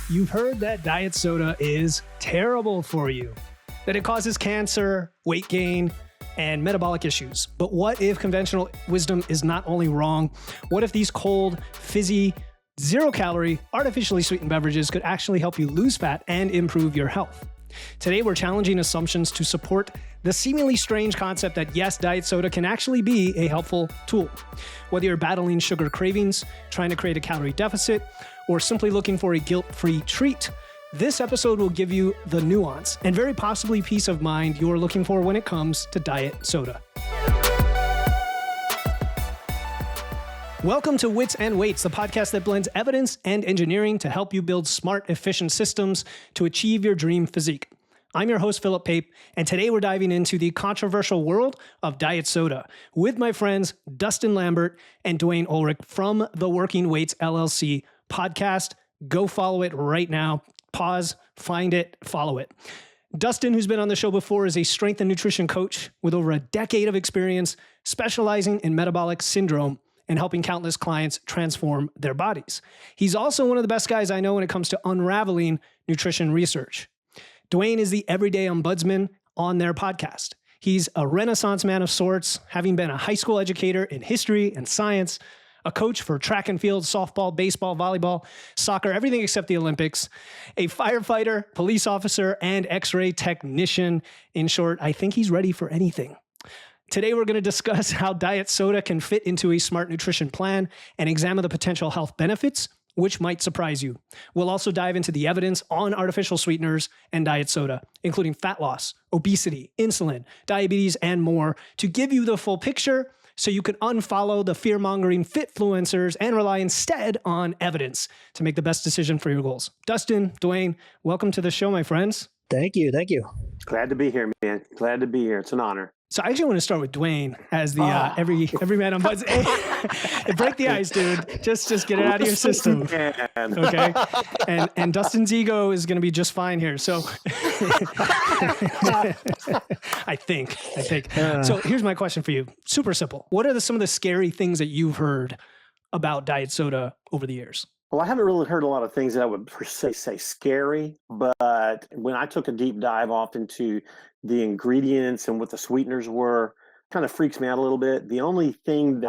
You've heard that diet soda is terrible for you, that it causes cancer, weight gain, and metabolic issues. But what if conventional wisdom is not only wrong? What if these cold, fizzy, zero-calorie, artificially sweetened beverages could actually help you lose fat and improve your health? Today, we're challenging assumptions to support the seemingly strange concept that yes, diet soda can actually be a helpful tool. Whether you're battling sugar cravings, trying to create a calorie deficit, or simply looking for a guilt-free treat, this episode will give you the nuance and very possibly peace of mind you're looking for when it comes to diet soda. Welcome to Wits and Weights, the podcast that blends evidence and engineering to help you build smart, efficient systems to achieve your dream physique. I'm your host, Philip Pape, and today we're diving into the controversial world of diet soda with my friends Dustin Lambert and Dwayne Ulrich from the Working Weights LLC podcast. Go follow it right now. Pause, find it, follow it. Dustin, who's been on the show before, is a strength and nutrition coach with over a decade of experience specializing in metabolic syndrome and helping countless clients transform their bodies. He's also one of the best guys I know when it comes to unraveling nutrition research. Dwayne is the everyday ombudsman on their podcast. He's a renaissance man of sorts, having been a high school educator in history and science, a coach for track and field, softball, baseball, volleyball, soccer, everything except the Olympics, a firefighter, police officer, and x-ray technician. In short, I think he's ready for anything. Today, we're going to discuss how diet soda can fit into a smart nutrition plan and examine the potential health benefits, which might surprise you. We'll also dive into the evidence on artificial sweeteners and diet soda, including fat loss, obesity, insulin, diabetes, and more, to give you the full picture so you can unfollow the fear-mongering fitfluencers and rely instead on evidence to make the best decision for your goals. Dustin, Dwayne, welcome to the show, my friends. Thank you. Thank you. Glad to be here, man. Glad to be here. It's an honor. So I actually want to start with Dwayne as the everyman on Buzz. Break the ice, dude. Just get it out of your system. Okay. And Dustin's ego is going to be just fine here. So I think. So here's my question for you. Super simple. What are some of the scary things that you've heard about diet soda over the years? Well, I haven't really heard a lot of things that I would per se say scary, but when I took a deep dive off into the ingredients and what the sweeteners were, kind of freaks me out a little bit. The only thing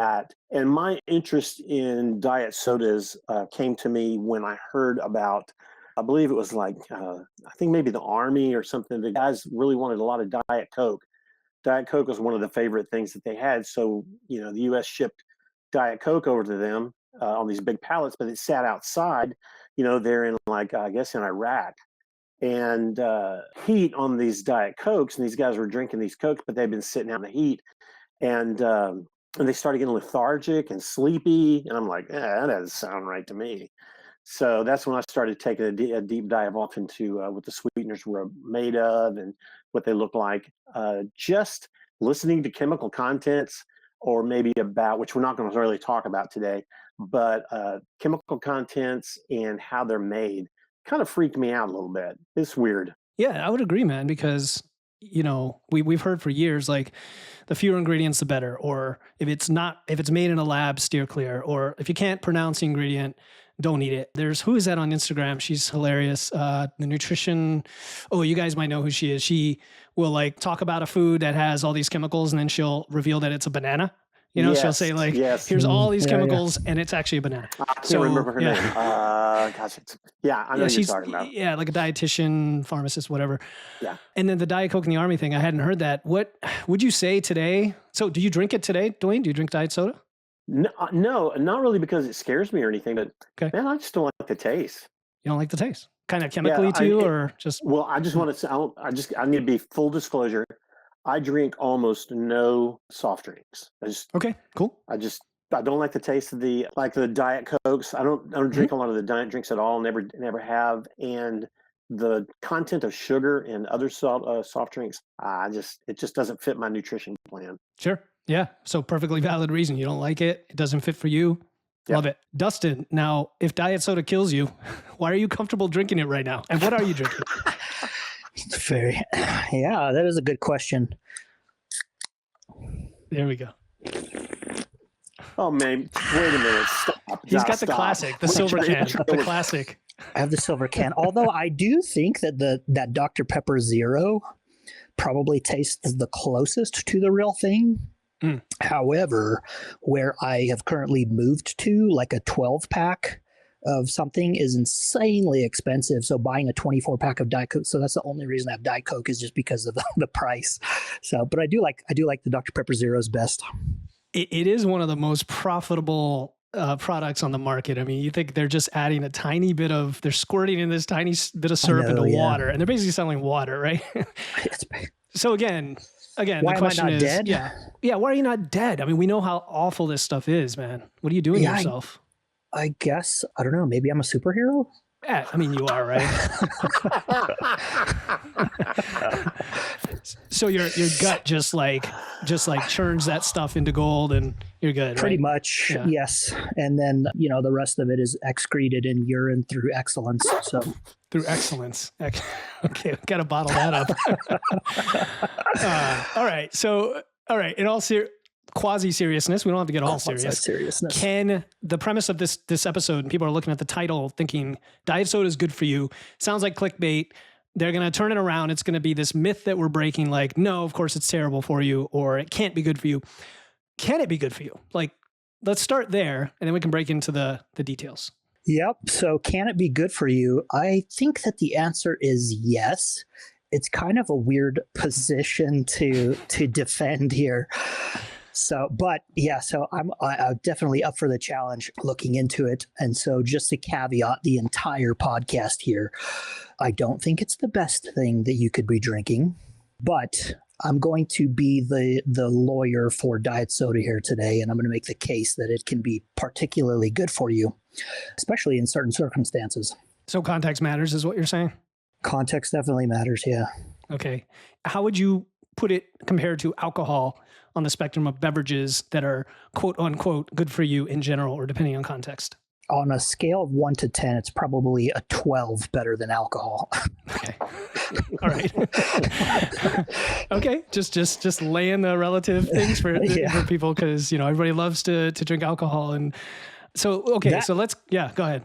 and my interest in diet sodas came to me when I heard about, I believe it was I think maybe the Army or something. The guys really wanted a lot of Diet Coke. Diet Coke was one of the favorite things that they had. So, the U.S. shipped Diet Coke over to them on these big pallets, but it sat outside, they're in I guess in Iraq. And heat on these Diet Cokes, and these guys were drinking these Cokes, but they'd been sitting out in the heat, and they started getting lethargic and sleepy, and I'm like, that doesn't sound right to me. So that's when I started taking a deep dive off into what the sweeteners were made of and what they look like. Just listening to chemical contents, or maybe about, which we're not going to really talk about today, but chemical contents and how they're made kind of freaked me out a little bit. It's weird. Yeah, I would agree, man, because, we've heard for years, the fewer ingredients, the better. Or if it's made in a lab, steer clear. Or if you can't pronounce the ingredient, don't eat it. Who is that on Instagram? She's hilarious. The nutrition. Oh, you guys might know who she is. She will talk about a food that has all these chemicals, and then she'll reveal that it's a banana. Yes, she'll say here's all these chemicals, and it's actually a banana. I can't remember her name. I know what you're talking about. Yeah, like a dietitian, pharmacist, whatever. Yeah. And then the Diet Coke and the Army thing, I hadn't heard that. What would you say today? So do you drink it today, Dwayne? Do you drink diet soda? No, not really because it scares me or anything, but man, I just don't like the taste. You don't like the taste? Kind of chemically to you, or just? Well, I just want to say, I need to be full disclosure. I drink almost no soft drinks. Okay, cool. I don't like the taste of the Diet Cokes. I don't drink a lot of the diet drinks at all. Never have. And the content of sugar and other soft drinks, it just doesn't fit my nutrition plan. Sure. Yeah. So perfectly valid reason. You don't like it. It doesn't fit for you. Yep. Love it. Dustin, now, if diet soda kills you, why are you comfortable drinking it right now? And what are you drinking? Yeah, that is a good question. There we go. Oh man, wait a minute! Stop. He's got the classic, the silver can, the classic. I have the silver can. Although I do think that that Dr. Pepper Zero probably tastes the closest to the real thing. Mm. However, where I have currently moved to, like a 12 pack of something is insanely expensive. So buying a 24 pack of Diet Coke, so that's the only reason I have Diet Coke is just because of the price. So, but I do like the Dr. Pepper Zero's best. It is one of the most profitable products on the market. I mean, you think they're just adding a tiny bit of, they're squirting in this tiny bit of syrup into water, and they're basically selling water, right? So again, why the question am I not is, dead? yeah, why are you not dead? I mean, we know how awful this stuff is, man. What are you doing to yourself? I guess, I don't know, maybe I'm a superhero? Yeah, I mean, you are, right? So your gut just like churns that stuff into gold and you're good, Pretty right? much, Yeah. yes. And then, the rest of it is excreted in urine through excellence. So Through excellence. Okay, we got to bottle that up. All right. So, all right. In all quasi-seriousness, we don't have to get all serious. Seriousness. Can the premise of this episode, and people are looking at the title thinking diet soda is good for you, sounds like clickbait. They're going to turn it around. It's going to be this myth that we're breaking, like, no, of course it's terrible for you, or it can't be good for you. Can it be good for you? Like, let's start there, and then we can break into the details. Yep. So can it be good for you? I think that the answer is yes. It's kind of a weird position to defend here. So, but yeah, so I'm definitely up for the challenge looking into it. And so just to caveat the entire podcast here, I don't think it's the best thing that you could be drinking, but I'm going to be the lawyer for diet soda here today, and I'm going to make the case that it can be particularly good for you, especially in certain circumstances. So context matters is what you're saying? Context definitely matters, yeah. Okay. How would you put it compared to alcohol on the spectrum of beverages that are quote unquote good for you in general or depending on context? On a scale of 1 to 10, it's probably a 12 better than alcohol. Okay. All right. Okay. Just laying the relative things for people because, everybody loves to drink alcohol. And so, okay. So let's, go ahead.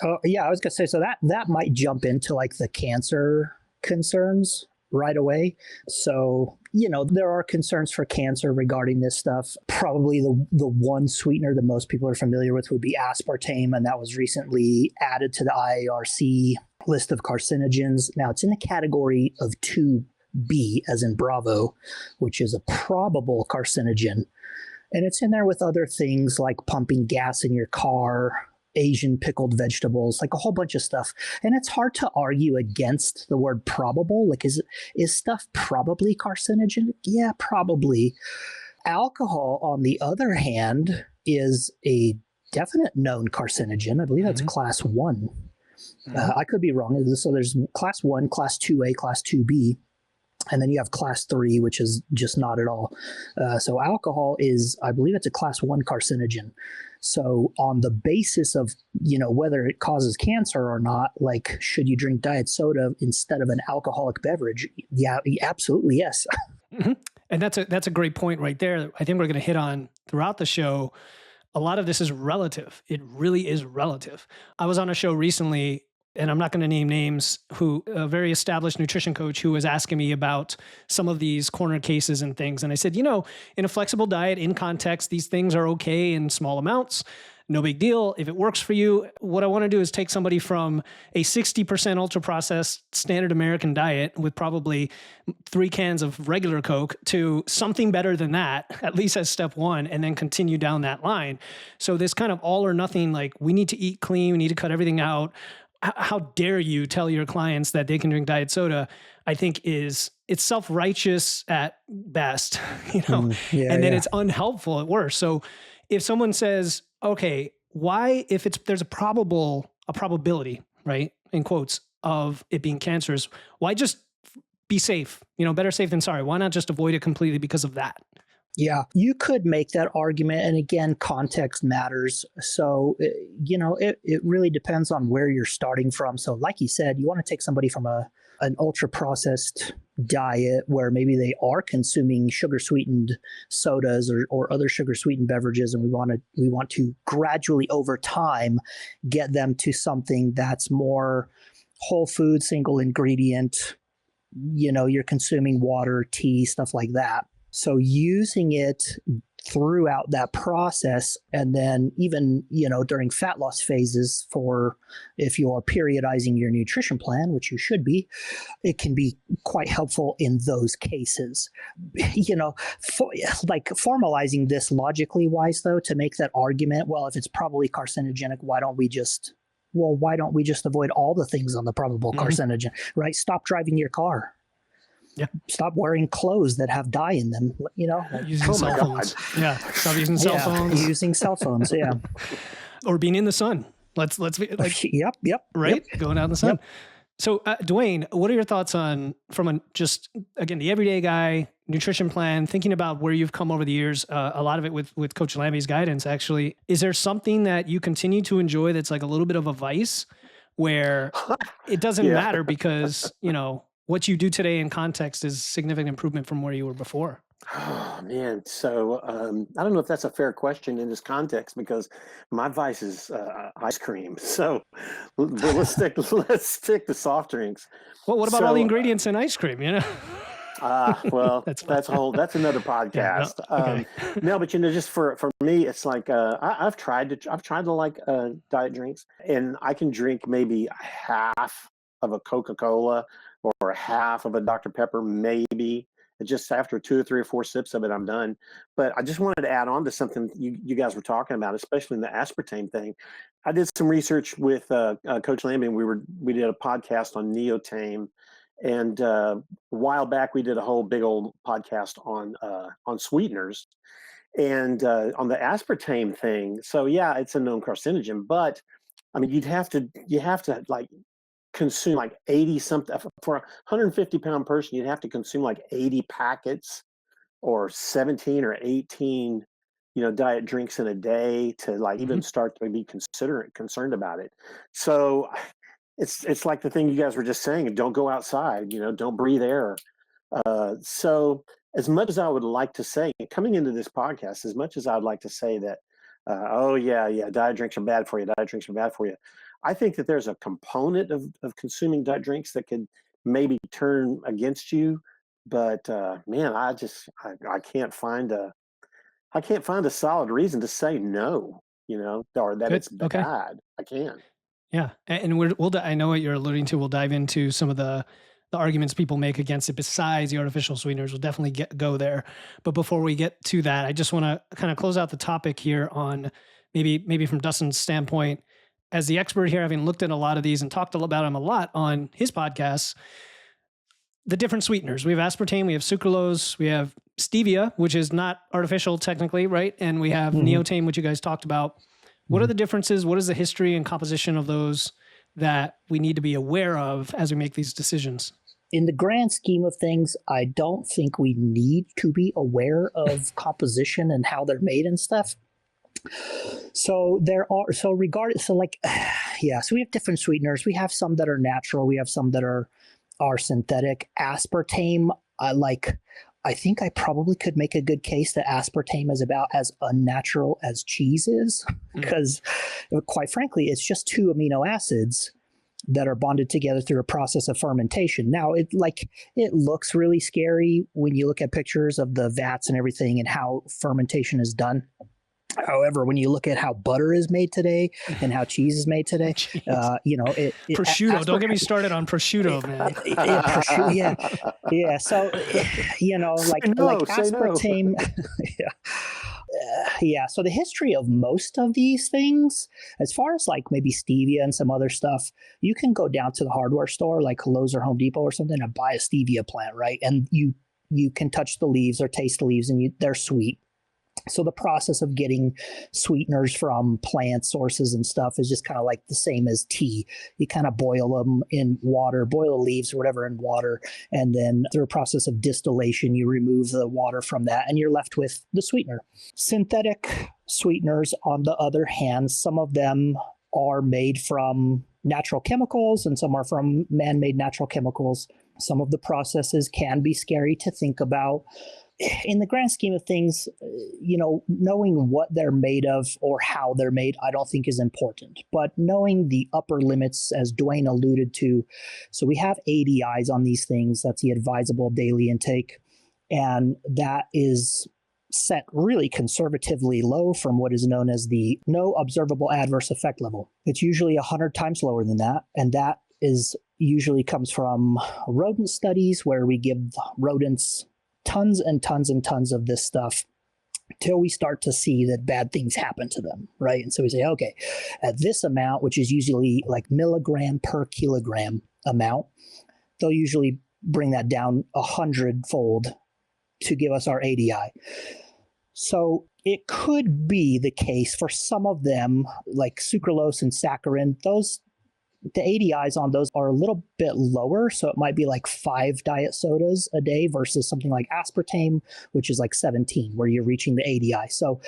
Oh, yeah, I was going to say, so that might jump into like the cancer concerns right away. So, there are concerns for cancer regarding this stuff. Probably the one sweetener that most people are familiar with would be aspartame, and that was recently added to the IARC list of carcinogens. Now, it's in the category of 2B, as in Bravo, which is a probable carcinogen. And it's in there with other things like pumping gas in your car, Asian pickled vegetables, like a whole bunch of stuff. And it's hard to argue against the word probable. Like, is stuff probably carcinogenic? Yeah, probably. Alcohol, on the other hand, is a definite known carcinogen. I believe that's class 1. I could be wrong. So there's class 1, class 2A, class 2B. And then you have class 3, which is just not at all. So alcohol is, I believe it's a class 1 carcinogen. So on the basis of, whether it causes cancer or not, like, should you drink diet soda instead of an alcoholic beverage? Yeah, absolutely, yes. Mm-hmm. And that's a great point right there. I think we're going to hit on throughout the show. A lot of this is relative. It really is relative. I was on a show recently, and I'm not going to name names, a very established nutrition coach who was asking me about some of these corner cases and things. And I said, in a flexible diet, in context, these things are okay in small amounts. No big deal. If it works for you, what I want to do is take somebody from a 60% ultra processed standard American diet with probably 3 cans of regular Coke to something better than that, at least as step 1, and then continue down that line. So this kind of all or nothing, like, we need to eat clean, we need to cut everything out. How dare you tell your clients that they can drink diet soda? I think it's self-righteous at best, and then it's unhelpful at worst. So if someone says, okay, why, if there's a probability, right, in quotes, of it being cancerous, why just be safe? Better safe than sorry. Why not just avoid it completely because of that? Yeah, you could make that argument. And again, context matters. So, it really depends on where you're starting from. So, like you said, you want to take somebody from an ultra processed diet where maybe they are consuming sugar sweetened sodas or other sugar sweetened beverages. And we want to gradually over time get them to something that's more whole food, single ingredient. You're consuming water, tea, stuff like that. So using it throughout that process, and then even, during fat loss phases for if you're periodizing your nutrition plan, which you should be, it can be quite helpful in those cases. Like formalizing this logically wise, though, to make that argument, well, if it's probably carcinogenic, why don't we just avoid all the things on the probable carcinogen, right? Stop driving your car. Yeah. Stop wearing clothes that have dye in them, Using cell phones. Yeah. Stop using cell phones. Using cell phones, yeah. Or being in the sun. Let's be like, yep. Right? Yep. Going out in the sun. Yep. So, Dwayne, what are your thoughts on, again, the everyday guy, nutrition plan, thinking about where you've come over the years, a lot of it with Coach Lamby's guidance, actually. Is there something that you continue to enjoy that's like a little bit of a vice where it doesn't matter because, what you do today in context is significant improvement from where you were before? Oh man, so I don't know if that's a fair question in this context because my vice is ice cream. So let's stick to soft drinks. Well, what about all the ingredients in ice cream? Well, that's another podcast. Yeah, no, okay. No, but just for me, it's like I've tried to like diet drinks, and I can drink maybe half of a Coca-Cola or a half of a Dr. Pepper, maybe. Just after 2 or 3 or 4 sips of it, I'm done. But I just wanted to add on to something you guys were talking about, especially in the aspartame thing. I did some research with Coach Lambert, and we did a podcast on neotame, and a while back we did a whole big old podcast on sweeteners and on the aspartame thing. So yeah, it's a known carcinogen, but I mean you have to like consume like 80 something for a 150-pound person. You'd have to consume like 80 packets or 17 or 18 diet drinks in a day to like even start to be concerned about it. So it's like the thing you guys were just saying, don't go outside, don't breathe air. So as much as I would like to say, coming into this podcast, as much as I'd like to say that diet drinks are bad for you, I think that there's a component of consuming diet drinks that could maybe turn against you. But man, I can't find a solid reason to say no, or that it's bad. Okay. I can't. Yeah. And I know what you're alluding to. We'll dive into some of the arguments people make against it besides the artificial sweeteners. We'll definitely go there. But before we get to that, I just want to kind of close out the topic here on maybe from Dustin's standpoint, as the expert here, having looked at a lot of these and talked about them a lot on his podcasts, the different sweeteners. We have aspartame, we have sucralose, we have stevia, which is not artificial technically, right? And we have neotame, which you guys talked about. What are the differences? What is the history and composition of those that we need to be aware of as we make these decisions? In the grand scheme of things, I don't think we need to be aware of composition and how they're made and stuff. So so we have different sweeteners. We have some that are natural. We have some that are synthetic. Aspartame, I think I probably could make a good case that aspartame is about as unnatural as cheese is, because quite frankly, it's just 2 amino acids that are bonded together through a process of fermentation. Now, it looks really scary when you look at pictures of the vats and everything and how fermentation is done. However, when you look at how butter is made today and how cheese is made today, prosciutto. Don't get me started on prosciutto, man. Yeah. So, aspartame. Yeah. So the history of most of these things, as far as like maybe stevia and some other stuff, you can go down to the hardware store like Lowe's or Home Depot or something and buy a stevia plant, right? And you can touch the leaves or taste the leaves and they're sweet. So the process of getting sweeteners from plant sources and stuff is just kind of like the same as tea. You kind of boil them in water, boil the leaves or whatever in water, and then through a process of distillation, you remove the water from that and you're left with the sweetener. Synthetic sweeteners, on the other hand, some of them are made from natural chemicals and some are from man-made natural chemicals. Some of the processes can be scary to think about. In the grand scheme of things, knowing what they're made of or how they're made, I don't think is important. But knowing the upper limits, as Dwayne alluded to, so we have ADIs on these things. That's the advisable daily intake. And that is set really conservatively low from what is known as the no observable adverse effect level. It's usually 100 times lower than that. And that is usually comes from rodent studies where we give rodents tons and tons and tons of this stuff till we start to see that bad things happen to them, right? And so we say, okay, at this amount, which is usually like milligram per kilogram amount, they'll usually bring that down 100-fold to give us our ADI. So it could be the case for some of them, like sucralose and saccharin, the ADIs on those are a little bit lower. So it might be like 5 diet sodas a day versus something like aspartame, which is like 17, where you're reaching the ADI. So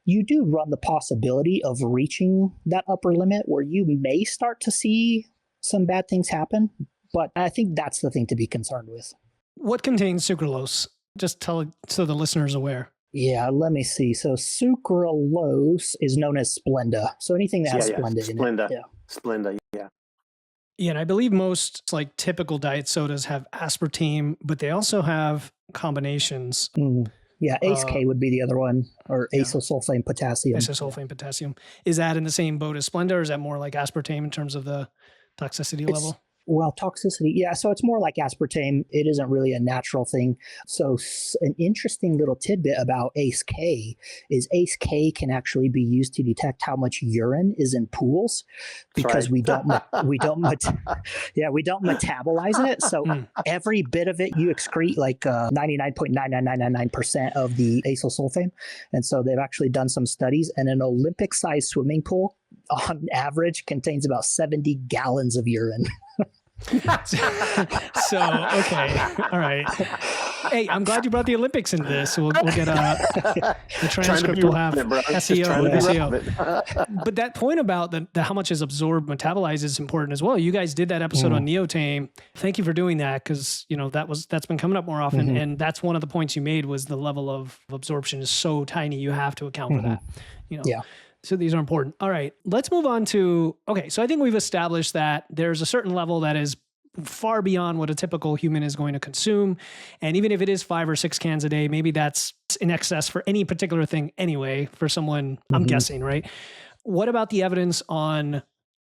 you do run the possibility of reaching that upper limit where you may start to see some bad things happen. But I think that's the thing to be concerned with. What contains sucralose? Just tell it so the listener's aware. Yeah, let me see. So sucralose is known as Splenda. So anything that has Splenda in it. Yeah. Splenda, yeah. Yeah, and I believe most like typical diet sodas have aspartame, but they also have combinations. Yeah, ACE-K would be the other one, or acyl-sulfame potassium. Acyl-sulfame potassium. Is that in the same boat as Splenda, or is that more like aspartame in terms of the toxicity level? Well, toxicity, yeah. So it's more like aspartame. It isn't really a natural thing. So an interesting little tidbit about ACE-K is ACE-K can actually be used to detect how much urine is in pools because we don't metabolize it. So every bit of it you excrete like 99.99999% of the acyl-sulfame. And so they've actually done some studies, and an Olympic-sized swimming pool on average contains about 70 gallons of urine. So, okay. All right. Hey, I'm glad you brought the Olympics into this. We'll get the transcript will have SEO. But that point about the how much is absorbed, metabolized is important as well. You guys did that episode on Neotame. Thank you for doing that because, that's been coming up more often. And that's one of the points you made was the level of absorption is so tiny. You have to account for that. Yeah. So these are important. All right, let's move on to, okay, so I think we've established that there's a certain level that is far beyond what a typical human is going to consume. And even if it is 5 or 6 cans a day, maybe that's in excess for any particular thing anyway, for someone, I'm guessing, right? What about the evidence on,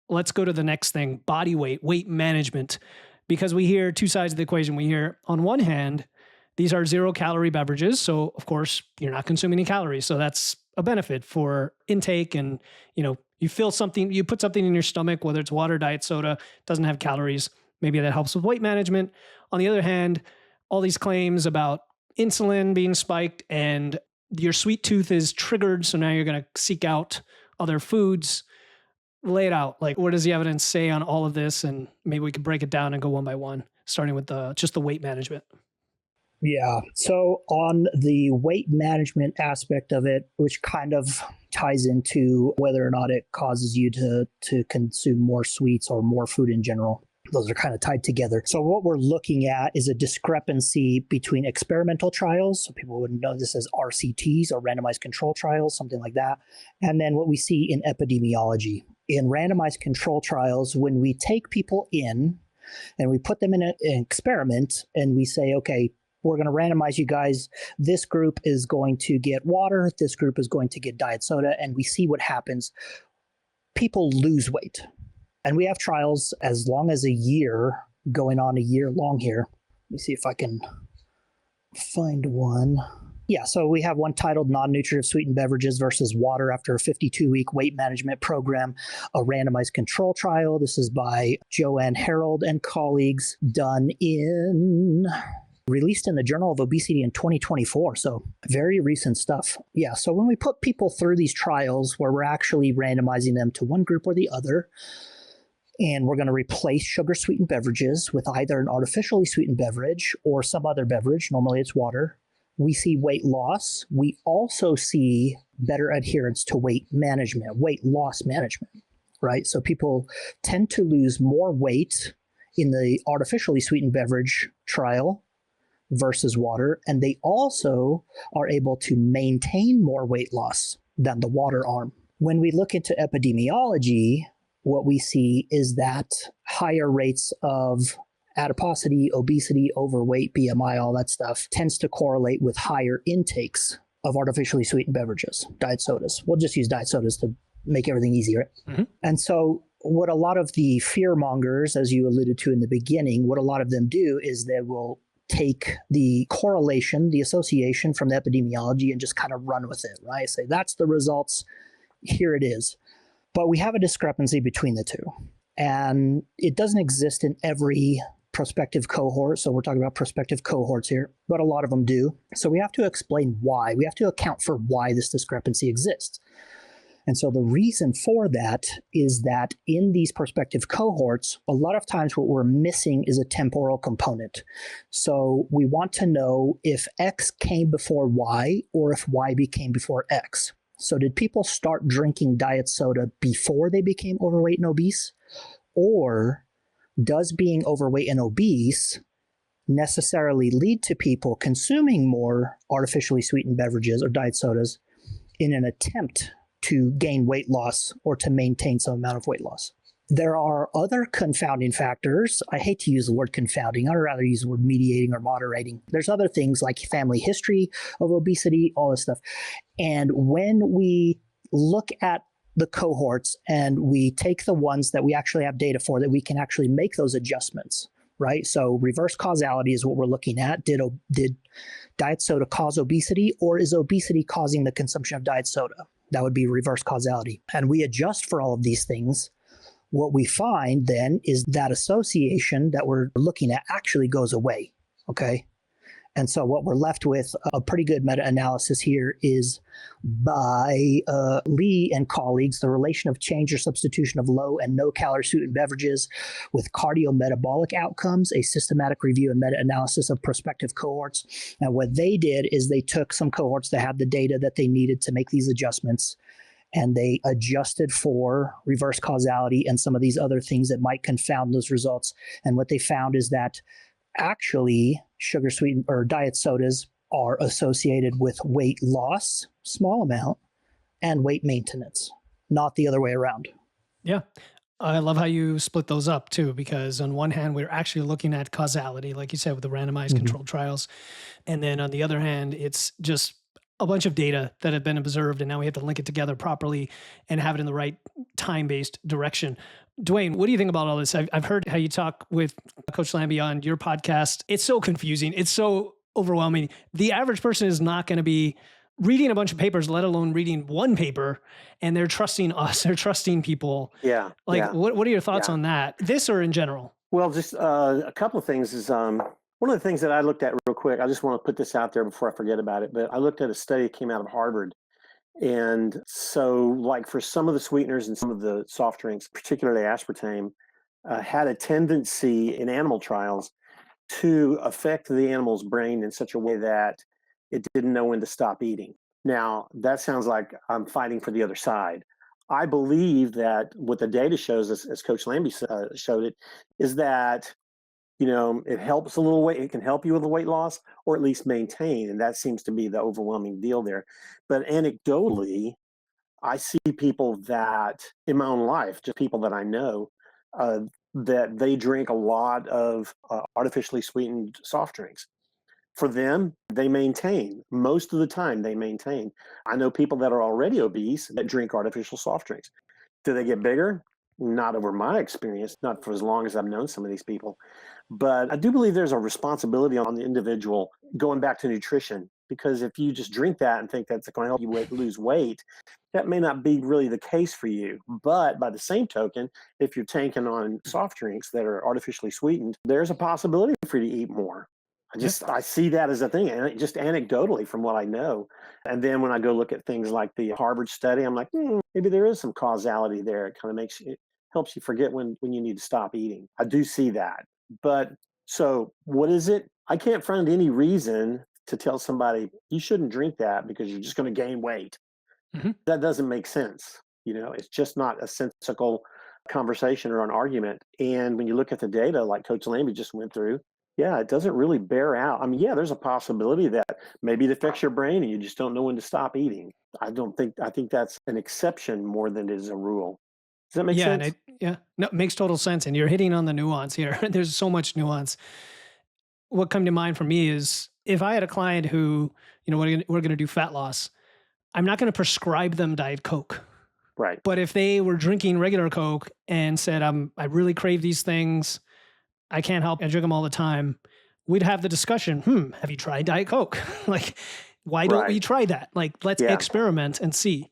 let's go to the next thing, body weight, weight management? Because we hear two sides of the equation. We hear, on one hand, these are 0-calorie beverages. So of course, you're not consuming any calories. So that's a benefit for intake. And, you feel something, you put something in your stomach, whether it's water, diet soda, doesn't have calories. Maybe that helps with weight management. On the other hand, all these claims about insulin being spiked and your sweet tooth is triggered. So now you're going to seek out other foods. Lay it out. Like, what does the evidence say on all of this? And maybe we could break it down and go one by one, starting with just the weight management. Yeah. So on the weight management aspect of it, which kind of ties into whether or not it causes you to consume more sweets or more food in general. Those are kind of tied together. So what we're looking at is a discrepancy between experimental trials. So people would know this as RCTs or randomized control trials, something like that. And then what we see in epidemiology. In randomized control trials, when we take people in and we put them in an experiment and we say, okay, we're going to randomize you guys. This group is going to get water. This group is going to get diet soda. And we see what happens. People lose weight. And we have trials as long as a year, going on a year long here. Let me see if I can find one. Yeah, so we have one titled Non-Nutritive Sweetened Beverages versus Water After a 52-Week Weight Management Program, a randomized control trial. This is by Joanne Harold and colleagues, done in released in the Journal of Obesity in 2024. So very recent stuff. Yeah. So when we put people through these trials where we're actually randomizing them to one group or the other, and we're going to replace sugar sweetened beverages with either an artificially sweetened beverage or some other beverage, normally it's water, we see weight loss. We also see better adherence to weight management, weight loss management, right? So people tend to lose more weight in the artificially sweetened beverage trial versus water, and they also are able to maintain more weight loss than the water arm. When we look into epidemiology, what we see is that higher rates of adiposity, obesity, overweight, BMI, all that stuff tends to correlate with higher intakes of artificially sweetened beverages, diet sodas. We'll just use diet sodas to make everything easier. Mm-hmm. And so what a lot of the fear mongers, as you alluded to in the beginning, what a lot of them do is they will take the correlation, the association from the epidemiology and just kind of run with it, right? Say, that's the results, here it is. But we have a discrepancy between the two. And it doesn't exist in every prospective cohort. So we're talking about prospective cohorts here, but a lot of them do. So we have to explain why. We have to account for why this discrepancy exists. And so the reason for that is that in these prospective cohorts, a lot of times what we're missing is a temporal component. So we want to know if X came before Y or if Y became before X. So did people start drinking diet soda before they became overweight and obese? Or does being overweight and obese necessarily lead to people consuming more artificially sweetened beverages or diet sodas in an attempt to gain weight loss or to maintain some amount of weight loss? There are other confounding factors. I hate to use the word confounding. I'd rather use the word mediating or moderating. There's other things like family history of obesity, all this stuff. And when we look at the cohorts and we take the ones that we actually have data for, that we can actually make those adjustments, right? So reverse causality is what we're looking at. Did diet soda cause obesity, or is obesity causing the consumption of diet soda? That would be reverse causality. And we adjust for all of these things. What we find then is that association that we're looking at actually goes away, okay? And so what we're left with, a pretty good meta-analysis here, is by Lee and colleagues, the relation of change or substitution of low and no calorie sweetened beverages with cardiometabolic outcomes, a systematic review and meta-analysis of prospective cohorts. And what they did is they took some cohorts that had the data that they needed to make these adjustments, and they adjusted for reverse causality and some of these other things that might confound those results. And what they found is that actually sugar sweetened or diet sodas are associated with weight loss, small amount, and weight maintenance, not the other way around. Yeah. I love how you split those up too, because on one hand, we're actually looking at causality, like you said, with the randomized controlled trials. And then on the other hand, it's just a bunch of data that have been observed, and now we have to link it together properly and have it in the right time-based direction. Dwayne, what do you think about all this? I've heard how you talk with Coach Lambie on your podcast. It's so confusing. It's so overwhelming. The average person is not going to be reading a bunch of papers, let alone reading one paper, and they're trusting us. They're trusting people. Yeah. What are your thoughts on that? This or in general? Well, just a couple of things is one of the things that I looked at real quick. I just want to put this out there before I forget about it. But I looked at a study that came out of Harvard. And so, like for some of the sweeteners and some of the soft drinks, particularly aspartame, had a tendency in animal trials to affect the animal's brain in such a way that it didn't know when to stop eating. Now, that sounds like I'm fighting for the other side. I believe that what the data shows, as Coach Lambie showed it, is that it helps a little weight. It can help you with the weight loss, or at least maintain. And that seems to be the overwhelming deal there. But anecdotally, I see people that in my own life, just people that I know, that they drink a lot of artificially sweetened soft drinks. For them, they maintain. Most of the time, they maintain. I know people that are already obese that drink artificial soft drinks. Do they get bigger? Not over my experience, not for as long as I've known some of these people. But I do believe there's a responsibility on the individual going back to nutrition, because if you just drink that and think that's going to help you lose weight, that may not be really the case for you. But by the same token, if you're tanking on soft drinks that are artificially sweetened, there's a possibility for you to eat more. I see that as a thing, and just anecdotally from what I know. And then when I go look at things like the Harvard study, I'm like, maybe there is some causality there. It kind of helps you forget when you need to stop eating. I do see that. But so what is it? I can't find any reason to tell somebody you shouldn't drink that because you're just going to gain weight. Mhm. That doesn't make sense. It's just not a sensical conversation or an argument. And when you look at the data, like Coach Lambie just went through, yeah, it doesn't really bear out. I mean, yeah, there's a possibility that maybe it affects your brain and you just don't know when to stop eating. I think that's an exception more than it is a rule. Does that make Yeah, sense? no, it makes total sense. And you're hitting on the nuance here. There's so much nuance. What come to mind for me is if I had a client who, we're going to do fat loss, I'm not going to prescribe them Diet Coke. Right. But if they were drinking regular Coke and said, I really crave these things, I can't help, I drink them all the time, we'd have the discussion, have you tried Diet Coke? Like, why don't we try that? Like, let's experiment and see.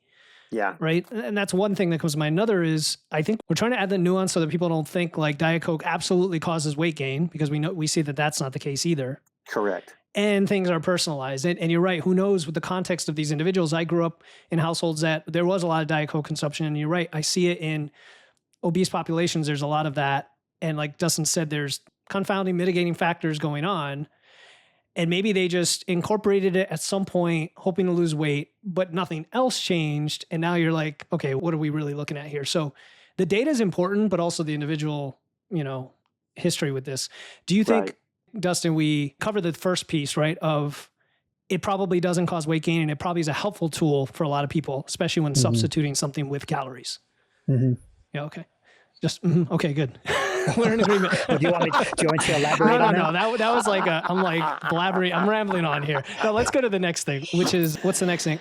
Yeah. Right. And that's one thing that comes to mind. Another is I think we're trying to add the nuance so that people don't think like Diet Coke absolutely causes weight gain, because we see that that's not the case either. Correct. And things are personalized. And you're right. Who knows with the context of these individuals? I grew up in households that there was a lot of Diet Coke consumption. And you're right. I see it in obese populations. There's a lot of that. And like Dustin said, there's confounding mitigating factors going on. And maybe they just incorporated it at some point, hoping to lose weight, but nothing else changed. And now you're like, okay, what are we really looking at here? So the data is important, but also the individual, history with this. Do you think, Dustin, we cover the first piece, right, of it probably doesn't cause weight gain, and it probably is a helpful tool for a lot of people, especially when substituting something with calories? Mm-hmm. Yeah, okay. Just, okay, good. We're in agreement. Do you want me to elaborate on that? No, that was like I'm like blabbering. I'm rambling on here. No, let's go to the next thing, which is, what's the next thing?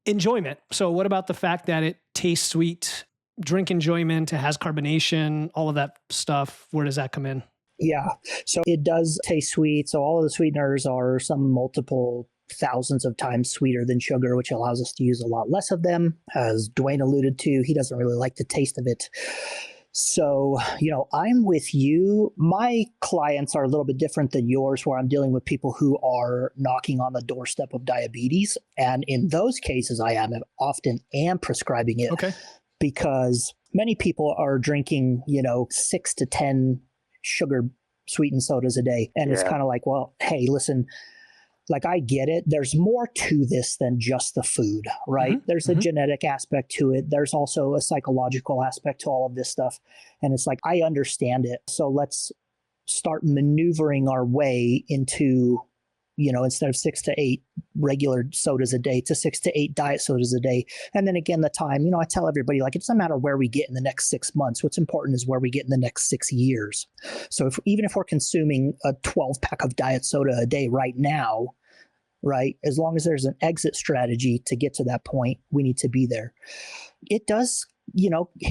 Enjoyment. So what about the fact that it tastes sweet, drink enjoyment, it has carbonation, all of that stuff? Where does that come in? Yeah. So it does taste sweet. So all of the sweeteners are some multiple thousands of times sweeter than sugar, which allows us to use a lot less of them. As Dwayne alluded to, he doesn't really like the taste of it. So, I'm with you. My clients are a little bit different than yours, where I'm dealing with people who are knocking on the doorstep of diabetes. And in those cases, I often am prescribing it. Okay. Because many people are drinking, 6 to 10 sugar sweetened sodas a day. And it's kind of like, well, hey, listen, like, I get it. There's more to this than just the food, right? Mm-hmm. There's a genetic aspect to it. There's also a psychological aspect to all of this stuff. And it's like, I understand it. So let's start maneuvering our way into, instead of 6 to 8 regular sodas a day, to 6 to 8 diet sodas a day. And then again, the time, I tell everybody, like, it doesn't matter where we get in the next 6 months. What's important is where we get in the next 6 years. So even if we're consuming a 12-pack of diet soda a day right now, right, as long as there's an exit strategy to get to that point, we need to be there. It does,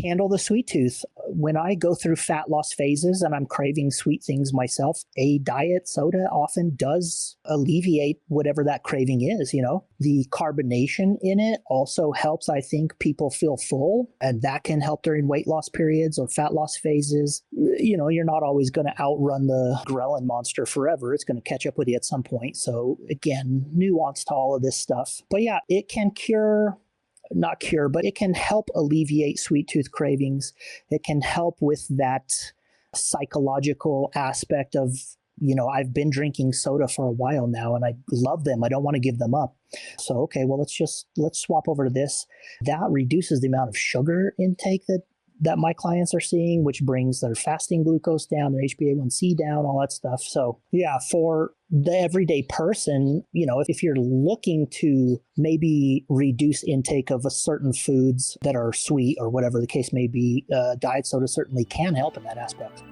handle the sweet tooth. When I go through fat loss phases and I'm craving sweet things myself, a diet soda often does alleviate whatever that craving is. The carbonation in it also helps, I think, people feel full, and that can help during weight loss periods or fat loss phases. You're not always going to outrun the ghrelin monster forever. It's going to catch up with you at some point. So again, nuance to all of this stuff. But yeah, it can not cure, but it can help alleviate sweet tooth cravings. It can help with that psychological aspect of, I've been drinking soda for a while now and I love them. I don't want to give them up. So, okay, well, let's swap over to this. That reduces the amount of sugar intake that my clients are seeing, which brings their fasting glucose down, their HbA1c down, all that stuff. So yeah, for the everyday person, if you're looking to maybe reduce intake of a certain foods that are sweet or whatever the case may be, diet soda certainly can help in that aspect.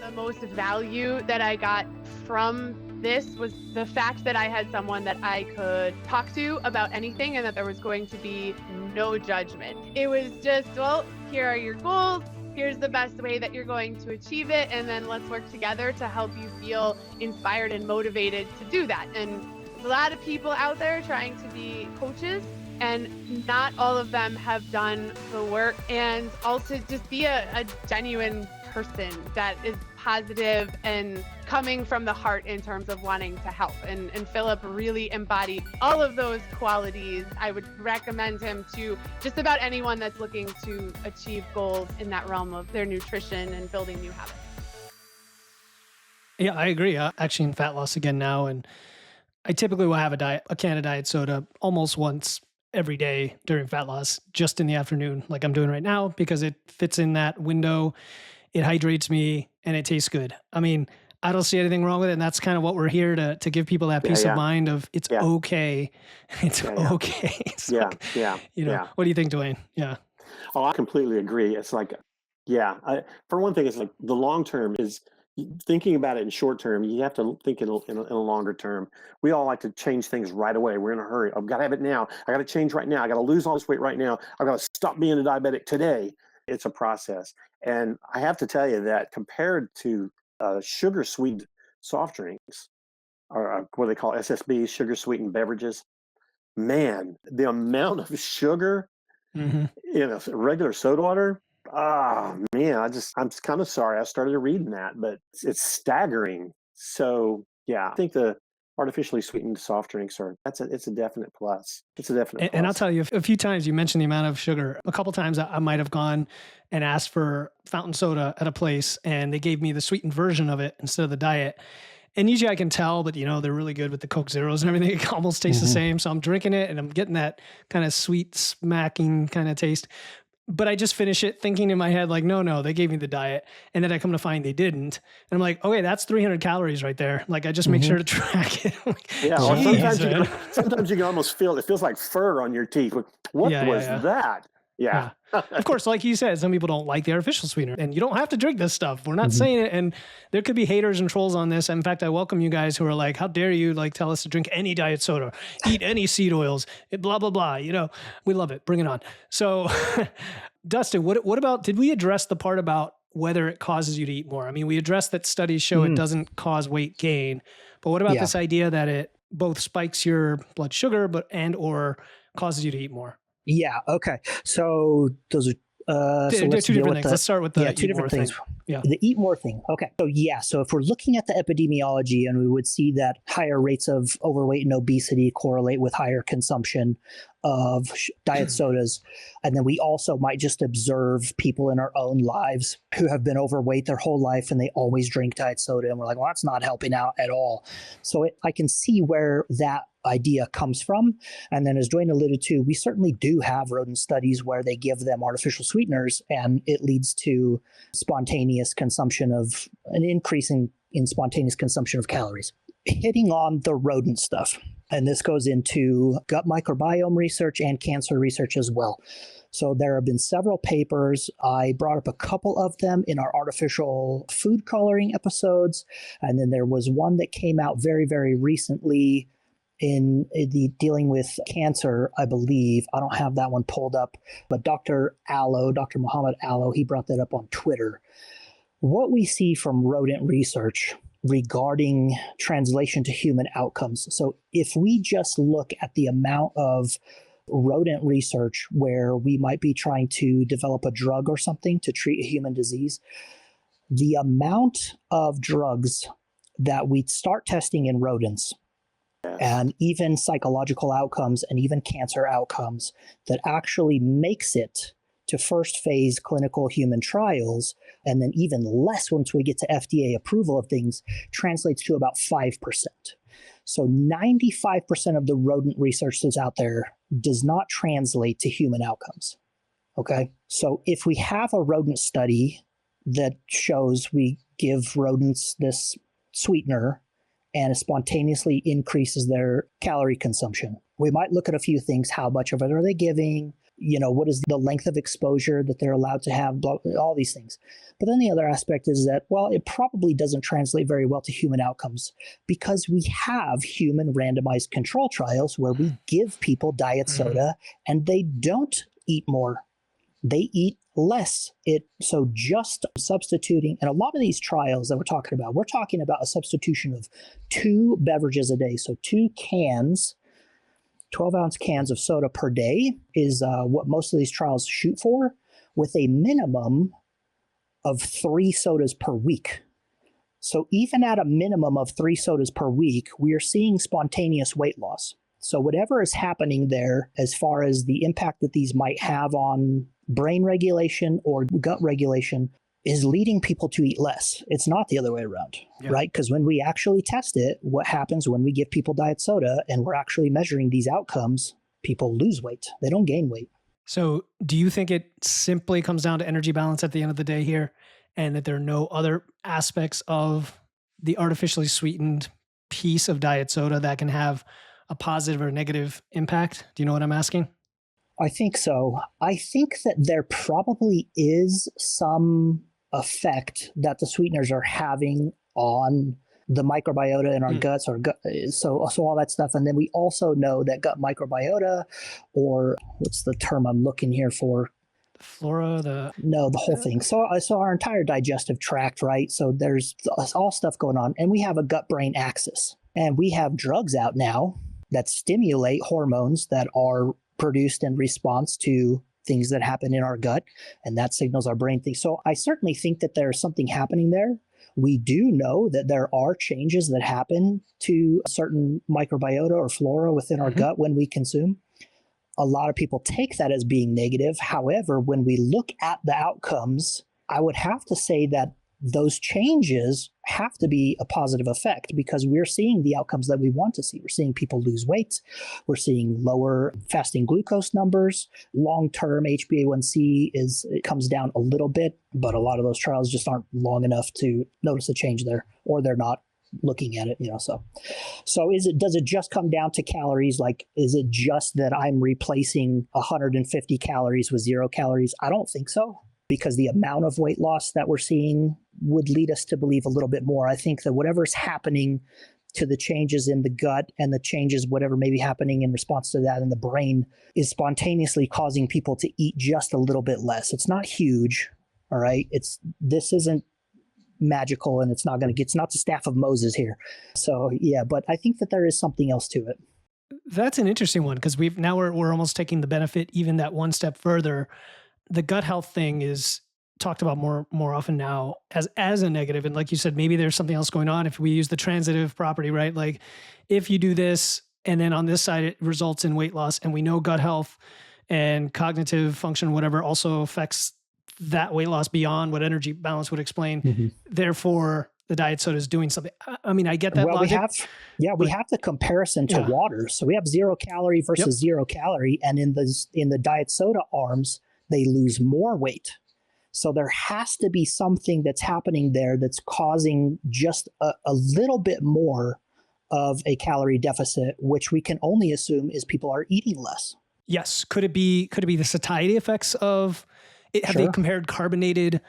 The most value that I got from this was the fact that I had someone that I could talk to about anything and that there was going to be no judgment. It was just, well, here are your goals. Here's the best way that you're going to achieve it. And then let's work together to help you feel inspired and motivated to do that. And there's a lot of people out there trying to be coaches, and not all of them have done the work. And also just be a genuine person that is positive and coming from the heart in terms of wanting to help. And Philip really embodied all of those qualities. I would recommend him to just about anyone that's looking to achieve goals in that realm of their nutrition and building new habits. Yeah, I agree. Actually, in fat loss again now, and I typically will have a can of diet soda almost once every day during fat loss, just in the afternoon, like I'm doing right now, because it fits in that window. It hydrates me and it tastes good. I mean, I don't see anything wrong with it. And that's kind of what we're here to give people that peace of mind of it's okay. It's okay. It's like, what do you think, Dwayne? Yeah. Oh, I completely agree. It's like, for one thing, it's like the long term is thinking about it in short term. You have to think in a longer term. We all like to change things right away. We're in a hurry. I've got to have it now. I got to change right now. I got to lose all this weight right now. I've got to stop being a diabetic today. It's a process. And I have to tell you that compared to sugar sweetened soft drinks, or what they call SSBs, sugar sweetened beverages, man, the amount of sugar in a regular soda water, man, I'm kind of sorry I started reading that, but it's staggering. So yeah, I think the artificially sweetened soft drinks it's a definite plus. It's a definite plus. And I'll tell you, a few times you mentioned the amount of sugar. A couple times I might have gone and asked for fountain soda at a place and they gave me the sweetened version of it instead of the diet. And usually I can tell, but they're really good with the Coke Zeros and everything. It almost tastes the same. So I'm drinking it and I'm getting that kind of sweet smacking kind of taste. But I just finish it thinking in my head, like, no, they gave me the diet. And then I come to find they didn't. And I'm like, okay, that's 300 calories right there. Like, I just make sure to track it. Like, sometimes you can almost feel it feels like fur on your teeth. What was that? Yeah. Of course, like you said, some people don't like the artificial sweetener, and you don't have to drink this stuff. We're not saying it. And there could be haters and trolls on this. In fact, I welcome you guys who are like, how dare you tell us to drink any diet soda, eat any seed oils, blah, blah, blah. We love it. Bring it on. So Dustin, what about, did we address the part about whether it causes you to eat more? I mean, we addressed that studies show it doesn't cause weight gain, but what about this idea that it both spikes your blood sugar, or causes you to eat more? Yeah. Okay. So those are they're two different things. Let's start with the two different things. Yeah. The eat more thing. Okay. So if we're looking at the epidemiology, and we would see that higher rates of overweight and obesity correlate with higher consumption of diet sodas. And then we also might just observe people in our own lives who have been overweight their whole life and they always drink diet soda. And we're like, well, that's not helping out at all. So I can see where that idea comes from. And then as Dwayne alluded to, we certainly do have rodent studies where they give them artificial sweeteners and it leads to spontaneous consumption of an increase in spontaneous consumption of calories. Hitting on the rodent stuff, and this goes into gut microbiome research and cancer research as well. So there have been several papers. I brought up a couple of them in our artificial food coloring episodes. And then there was one that came out very, very recently in the dealing with cancer, I believe. I don't have that one pulled up, but Dr. Muhammad Allo, he brought that up on Twitter. What we see from rodent research regarding translation to human outcomes. So if we just look at the amount of rodent research where we might be trying to develop a drug or something to treat a human disease, the amount of drugs that we start testing in rodents and even psychological outcomes and even cancer outcomes that actually makes it to first phase clinical human trials, and then even less once we get to FDA approval of things, translates to about 5%. So 95% of the rodent research that's out there does not translate to human outcomes. Okay. So if we have a rodent study that shows we give rodents this sweetener and it spontaneously increases their calorie consumption, we might look at a few things. How much of it are they giving? What is the length of exposure that they're allowed to have? All these things. But then the other aspect is that, well, it probably doesn't translate very well to human outcomes because we have human randomized control trials where we give people diet soda and they don't eat more. They eat less. So just substituting, and a lot of these trials that we're talking about a substitution of 2 beverages a day. So 2 cans, 12-ounce cans of soda per day is what most of these trials shoot for, with a minimum of 3 sodas per week. So even at a minimum of 3 sodas per week, we are seeing spontaneous weight loss. So whatever is happening there, as far as the impact that these might have on brain regulation or gut regulation, is leading people to eat less. It's not the other way around, right? Because when we actually test it, what happens when we give people diet soda and we're actually measuring these outcomes, people lose weight. They don't gain weight. So do you think it simply comes down to energy balance at the end of the day here, and that there are no other aspects of the artificially sweetened piece of diet soda that can have a positive or negative impact? Do you know what I'm asking? I think so. I think that there probably is some effect that the sweeteners are having on the microbiota in our guts, or gut, so all that stuff. And then we also know that gut microbiota, or what's the term I'm looking here for? Flora, the whole thing. So our entire digestive tract, right? So there's all stuff going on, and we have a gut-brain axis, and we have drugs out now that stimulate hormones that are produced in response to things that happen in our gut, and that signals our brain things. So I certainly think that there's something happening there. We do know that there are changes that happen to certain microbiota or flora within our gut when we consume. A lot of people take that as being negative. However, when we look at the outcomes, I would have to say that those changes have to be a positive effect, because we're seeing the outcomes that we want to see. We're seeing people lose weight. We're seeing lower fasting glucose numbers. Long-term HbA1c it comes down a little bit, but a lot of those trials just aren't long enough to notice a change there, or they're not looking at it, so does it just come down to calories? Like, is it just that I'm replacing 150 calories with 0 calories? I don't think so, because the amount of weight loss that we're seeing would lead us to believe a little bit more. I think that whatever's happening to the changes in the gut and the changes, whatever may be happening in response to that in the brain, is spontaneously causing people to eat just a little bit less. It's not huge, all right? This isn't magical, and it's not the staff of Moses here. So yeah, but I think that there is something else to it. That's an interesting one, because we're almost taking the benefit even that one step further. The gut health thing is talked about more often now as a negative. And like you said, maybe there's something else going on. If we use the transitive property, right? Like if you do this and then on this side, it results in weight loss, and we know gut health and cognitive function, whatever, also affects that weight loss beyond what energy balance would explain. Therefore, the diet soda is doing something. I mean, I get that logic. We have the comparison to water. So we have 0 calorie versus 0 calorie. And in the diet soda arms, they lose more weight. So there has to be something that's happening there that's causing just a little bit more of a calorie deficit, which we can only assume is people are eating less. Yes. Could it be the satiety effects of it? Have they compared carbonated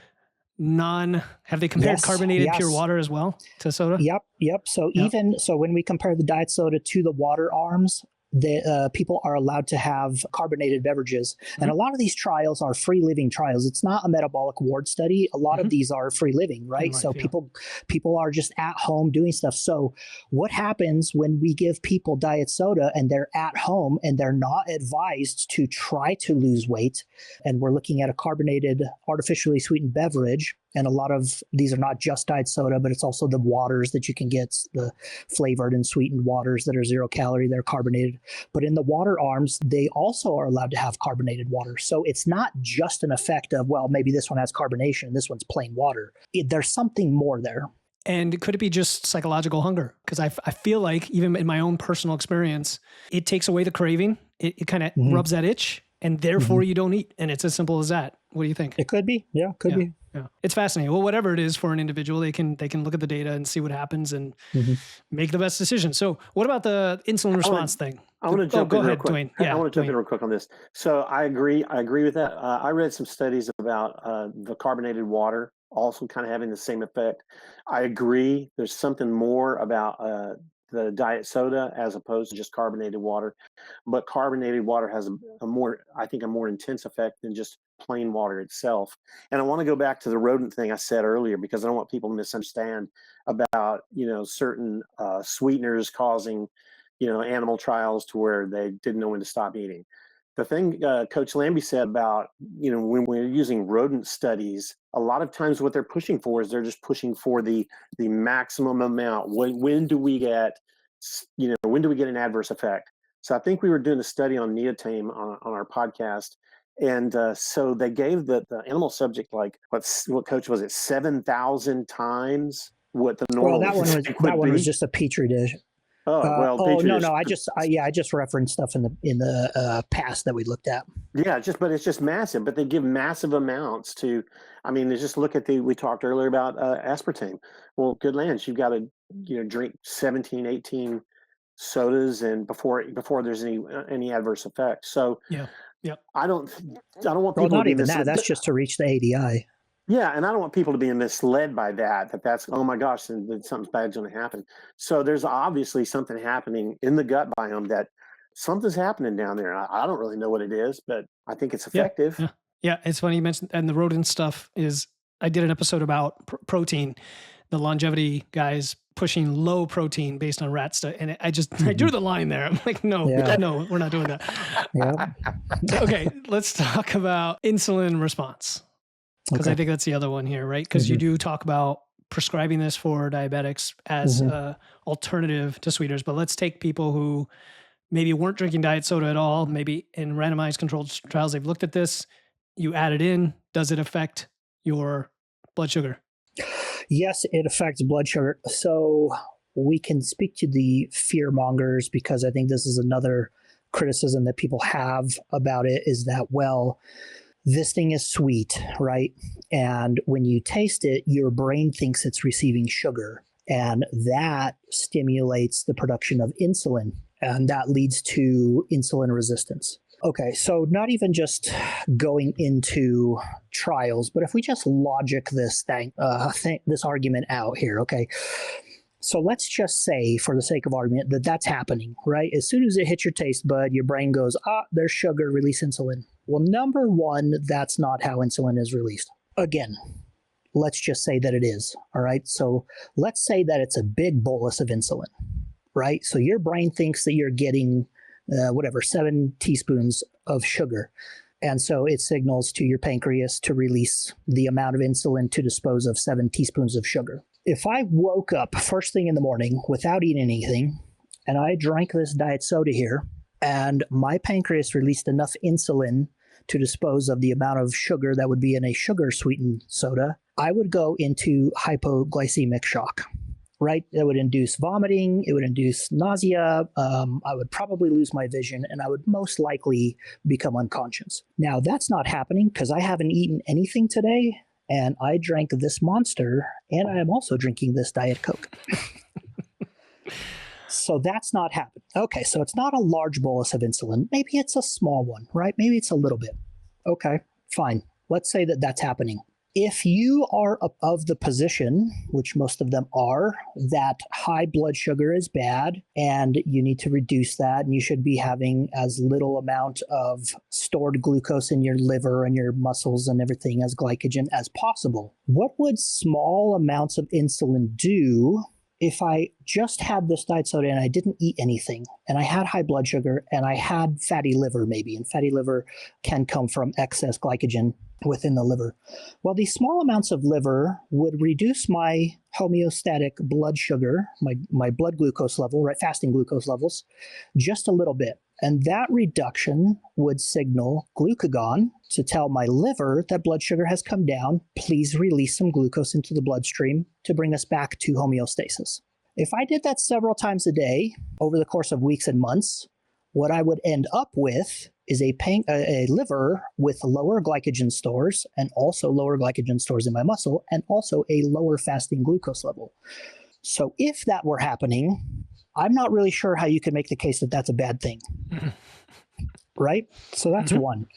carbonated pure water as well to soda? Yep. So so when we compare the diet soda to the water arms, the people are allowed to have carbonated beverages. And a lot of these trials are free living trials. It's not a metabolic ward study. A lot of these are free living, right? So people are just at home doing stuff. So what happens when we give people diet soda and they're at home and they're not advised to try to lose weight, and we're looking at a carbonated, artificially sweetened beverage? And a lot of these are not just diet soda, but it's also the waters that you can get, the flavored and sweetened waters that are 0 calorie, they're carbonated. But in the water arms, they also are allowed to have carbonated water. So it's not just an effect of, well, maybe this one has carbonation and this one's plain water. There's something more there. And could it be just psychological hunger? Because I feel like, even in my own personal experience, it takes away the craving. It kind of rubs that itch, and therefore you don't eat. And it's as simple as that. What do you think? It could be. Yeah, could be. Yeah. It's fascinating. Well, whatever it is for an individual, they can look at the data and see what happens and make the best decision. So what about the insulin response thing? I want to jump in real ahead, quick. Dwayne. Yeah, I want to jump in real quick on this. So I agree with that. I read some studies about the carbonated water also kind of having the same effect. I agree. There's something more about the diet soda as opposed to just carbonated water, but carbonated water has a more intense effect than just plain water itself. And I want to go back to the rodent thing I said earlier, because I don't want people to misunderstand about, certain sweeteners causing, animal trials to where they didn't know when to stop eating. The thing Coach Lambie said about, when we're using rodent studies, a lot of times what they're pushing for is they're just pushing for the maximum amount. When do we get, when do we get an adverse effect? So I think we were doing a study on neotame on our podcast. And so they gave the animal subject, like, what Coach was it, 7,000 times what the normal that one was just a petri dish. No! I just referenced stuff in the past that we looked at. Yeah, but it's just massive. But they give massive amounts to. I mean, just look at we talked earlier about aspartame. Well, good lands, you've got to drink 17, 18 sodas and before there's any adverse effects. So yeah, I don't want people not to be even that. That's just to reach the ADI. Yeah, and I don't want people to be misled by that's, oh my gosh, and something bad's going to happen. So there's obviously something happening in the gut biome, that something's happening down there. I don't really know what it is, but I think it's effective. Yeah, it's funny you mentioned, and the rodent stuff is, I did an episode about protein, the longevity guys pushing low protein based on rat stuff. And I drew the line there. I'm like, no, we're not doing that. Yeah. Okay, let's talk about insulin response. Because I think that's the other one here, right? Because you do talk about prescribing this for diabetics as an alternative to sweeteners. But let's take people who maybe weren't drinking diet soda at all. Maybe in randomized controlled trials, they've looked at this. You add it in. Does it affect your blood sugar? Yes, it affects blood sugar. So we can speak to the fear mongers, because I think this is another criticism that people have about it, is that, well, this thing is sweet, right? And when you taste it, your brain thinks it's receiving sugar, and that stimulates the production of insulin, and that leads to insulin resistance. Okay, so not even just going into trials, but if we just logic this this argument out here, okay? So let's just say, for the sake of argument, that's happening, right? As soon as it hits your taste bud, your brain goes, there's sugar, release insulin. Well, number one, that's not how insulin is released. Again, let's just say that it is, all right? So let's say that it's a big bolus of insulin, right? So your brain thinks that you're getting 7 teaspoons of sugar. And so it signals to your pancreas to release the amount of insulin to dispose of 7 teaspoons of sugar. If I woke up first thing in the morning without eating anything, and I drank this diet soda here, and my pancreas released enough insulin to dispose of the amount of sugar that would be in a sugar-sweetened soda, I would go into hypoglycemic shock, right? It would induce vomiting, it would induce nausea, I would probably lose my vision, and I would most likely become unconscious. Now, that's not happening because I haven't eaten anything today, and I drank this monster, and I am also drinking this Diet Coke. So that's not happening. Okay, so it's not a large bolus of insulin. Maybe it's a small one, right? Maybe it's a little bit. Okay, fine. Let's say that that's happening. If you are of the position, which most of them are, that high blood sugar is bad and you need to reduce that, and you should be having as little amount of stored glucose in your liver and your muscles and everything as glycogen as possible, what would small amounts of insulin do if I just had this diet soda and I didn't eat anything, and I had high blood sugar and I had fatty liver maybe, and fatty liver can come from excess glycogen within the liver? Well, these small amounts of liver would reduce my homeostatic blood sugar, my blood glucose level, right, fasting glucose levels, just a little bit. And that reduction would signal glucagon to tell my liver that blood sugar has come down. Please release some glucose into the bloodstream to bring us back to homeostasis. If I did that several times a day over the course of weeks and months, what I would end up with is a liver with lower glycogen stores, and also lower glycogen stores in my muscle, and also a lower fasting glucose level. So if that were happening, I'm not really sure how you could make the case that that's a bad thing. Right? So that's one.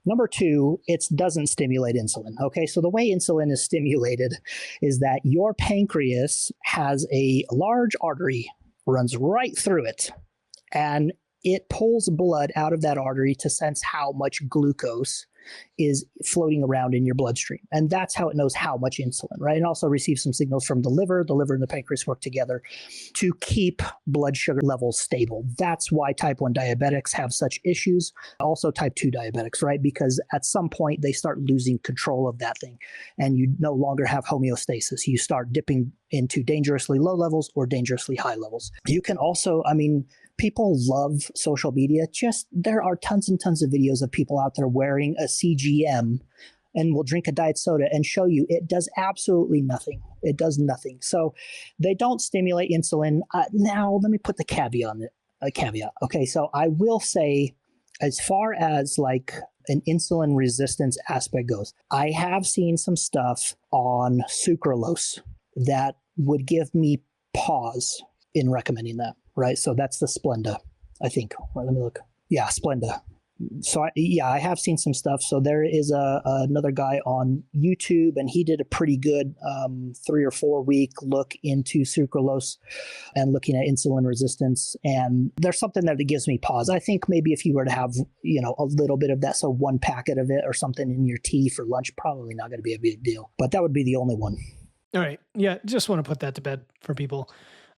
Number two, it doesn't stimulate insulin. Okay, so the way insulin is stimulated is that your pancreas has a large artery, runs right through it, and it pulls blood out of that artery to sense how much glucose is floating around in your bloodstream. And that's how it knows how much insulin, right? And also receives some signals from the liver. The liver and the pancreas work together to keep blood sugar levels stable. That's why type 1 diabetics have such issues. Also type 2 diabetics, right? Because at some point they start losing control of that thing and you no longer have homeostasis. You start dipping into dangerously low levels or dangerously high levels. You can also, people love social media. There are tons and tons of videos of people out there wearing a CGM and will drink a diet soda and show you it does absolutely nothing. It does nothing. So they don't stimulate insulin. Now, let me put the caveat on it. A caveat. Okay, so I will say, as far as like an insulin resistance aspect goes, I have seen some stuff on sucralose that would give me pause in recommending that, right? So that's the Splenda, I think. Well, let me look. Yeah, Splenda. So I have seen some stuff. So there is another guy on YouTube, and he did a pretty good 3 or 4 week look into sucralose and looking at insulin resistance. And there's something there that gives me pause. I think maybe if you were to have, a little bit of that, so 1 packet of it or something in your tea for lunch, probably not going to be a big deal. But that would be the only one. All right. Yeah. Just want to put that to bed for people.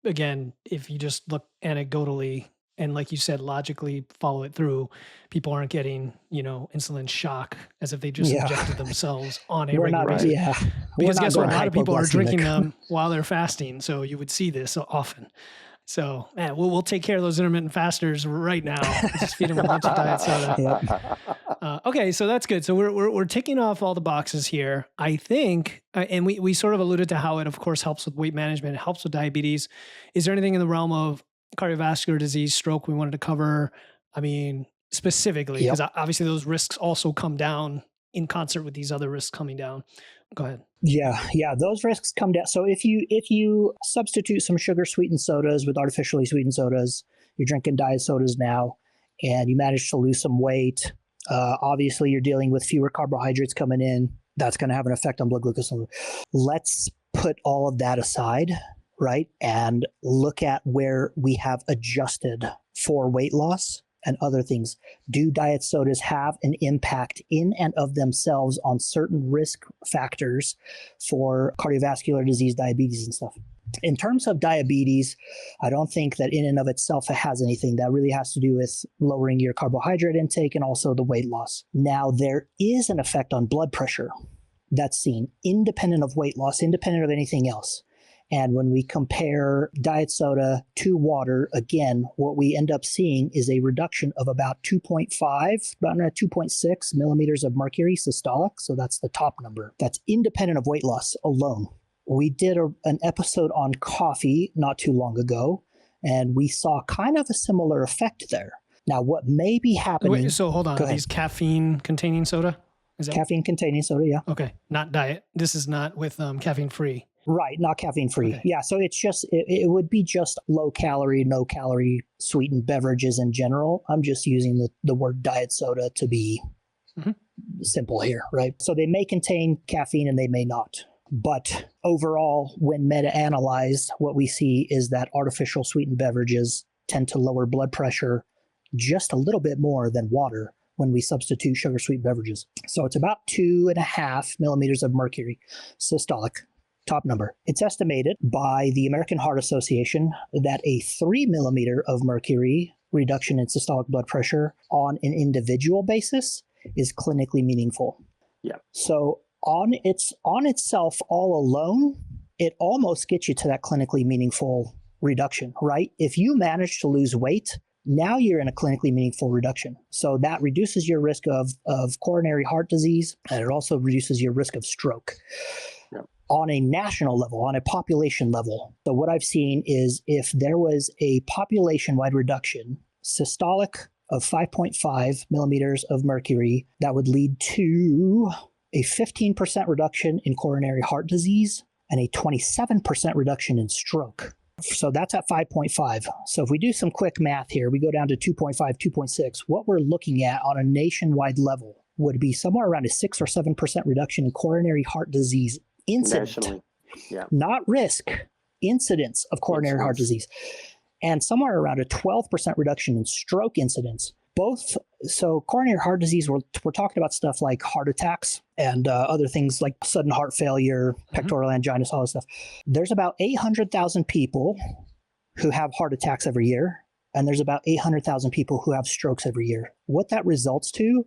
Again, if you just look anecdotally and like you said, logically follow it through, people aren't getting, insulin shock as if they just injected themselves on a regular basis. Yeah. Because guess what? A lot of people are drinking them while they're fasting. So you would see this so often. So we'll take care of those intermittent fasters right now. Just feed them a bunch of diet soda. Yep. Okay, so that's good. So we're ticking off all the boxes here. I think, and we sort of alluded to how it, of course, helps with weight management. It helps with diabetes. Is there anything in the realm of cardiovascular disease, stroke we wanted to cover? Specifically, because obviously those risks also come down in concert with these other risks coming down. Go ahead. Yeah, those risks come down. So if you substitute some sugar sweetened sodas with artificially sweetened sodas, you're drinking diet sodas now, and you manage to lose some weight, obviously you're dealing with fewer carbohydrates coming in. That's going to have an effect on blood glucose level. Let's put all of that aside, right? And look at where we have adjusted for weight loss and other things. Do diet sodas have an impact in and of themselves on certain risk factors for cardiovascular disease, diabetes, and stuff? In terms of diabetes, I don't think that in and of itself it has anything. That really has to do with lowering your carbohydrate intake and also the weight loss. Now, there is an effect on blood pressure that's seen independent of weight loss, independent of anything else. And when we compare diet soda to water, again, what we end up seeing is a reduction of about 2.6 millimeters of mercury systolic. So that's the top number. That's independent of weight loss alone. We did an episode on coffee not too long ago, and we saw kind of a similar effect there. Now, what may be happening... Wait, so hold on. Are these caffeine-containing soda? Is that... Caffeine-containing soda, yeah. Okay, not diet. This is not with caffeine-free. Right, not caffeine-free. Okay. Yeah, so it's just, it would be just low-calorie, no-calorie sweetened beverages in general. I'm just using the word diet soda to be simple here, right? So they may contain caffeine and they may not. But overall, when meta-analyzed, what we see is that artificial sweetened beverages tend to lower blood pressure just a little bit more than water when we substitute sugar-sweetened beverages. So it's about 2.5 millimeters of mercury systolic. Top number. It's estimated by the American Heart Association that a 3 millimeter of mercury reduction in systolic blood pressure on an individual basis is clinically meaningful. Yeah. So on itself, all alone, it almost gets you to that clinically meaningful reduction, right? If you manage to lose weight, now you're in a clinically meaningful reduction. So that reduces your risk of coronary heart disease, and it also reduces your risk of stroke. On a national level, on a population level. So what I've seen is if there was a population-wide reduction, systolic of 5.5 millimeters of mercury, that would lead to a 15% reduction in coronary heart disease and a 27% reduction in stroke. So that's at 5.5. So if we do some quick math here, we go down to 2.5, 2.6. What we're looking at on a nationwide level would be somewhere around a 6 or 7% reduction in coronary heart disease incident, not risk, incidence of coronary heart disease, and somewhere around a 12% reduction in stroke incidence both. So coronary heart disease, we're talking about stuff like heart attacks and other things like sudden heart failure, pectoral angina, all this stuff. There's about 800,000 people who have heart attacks every year, and there's about 800,000 people who have strokes every year. What that results to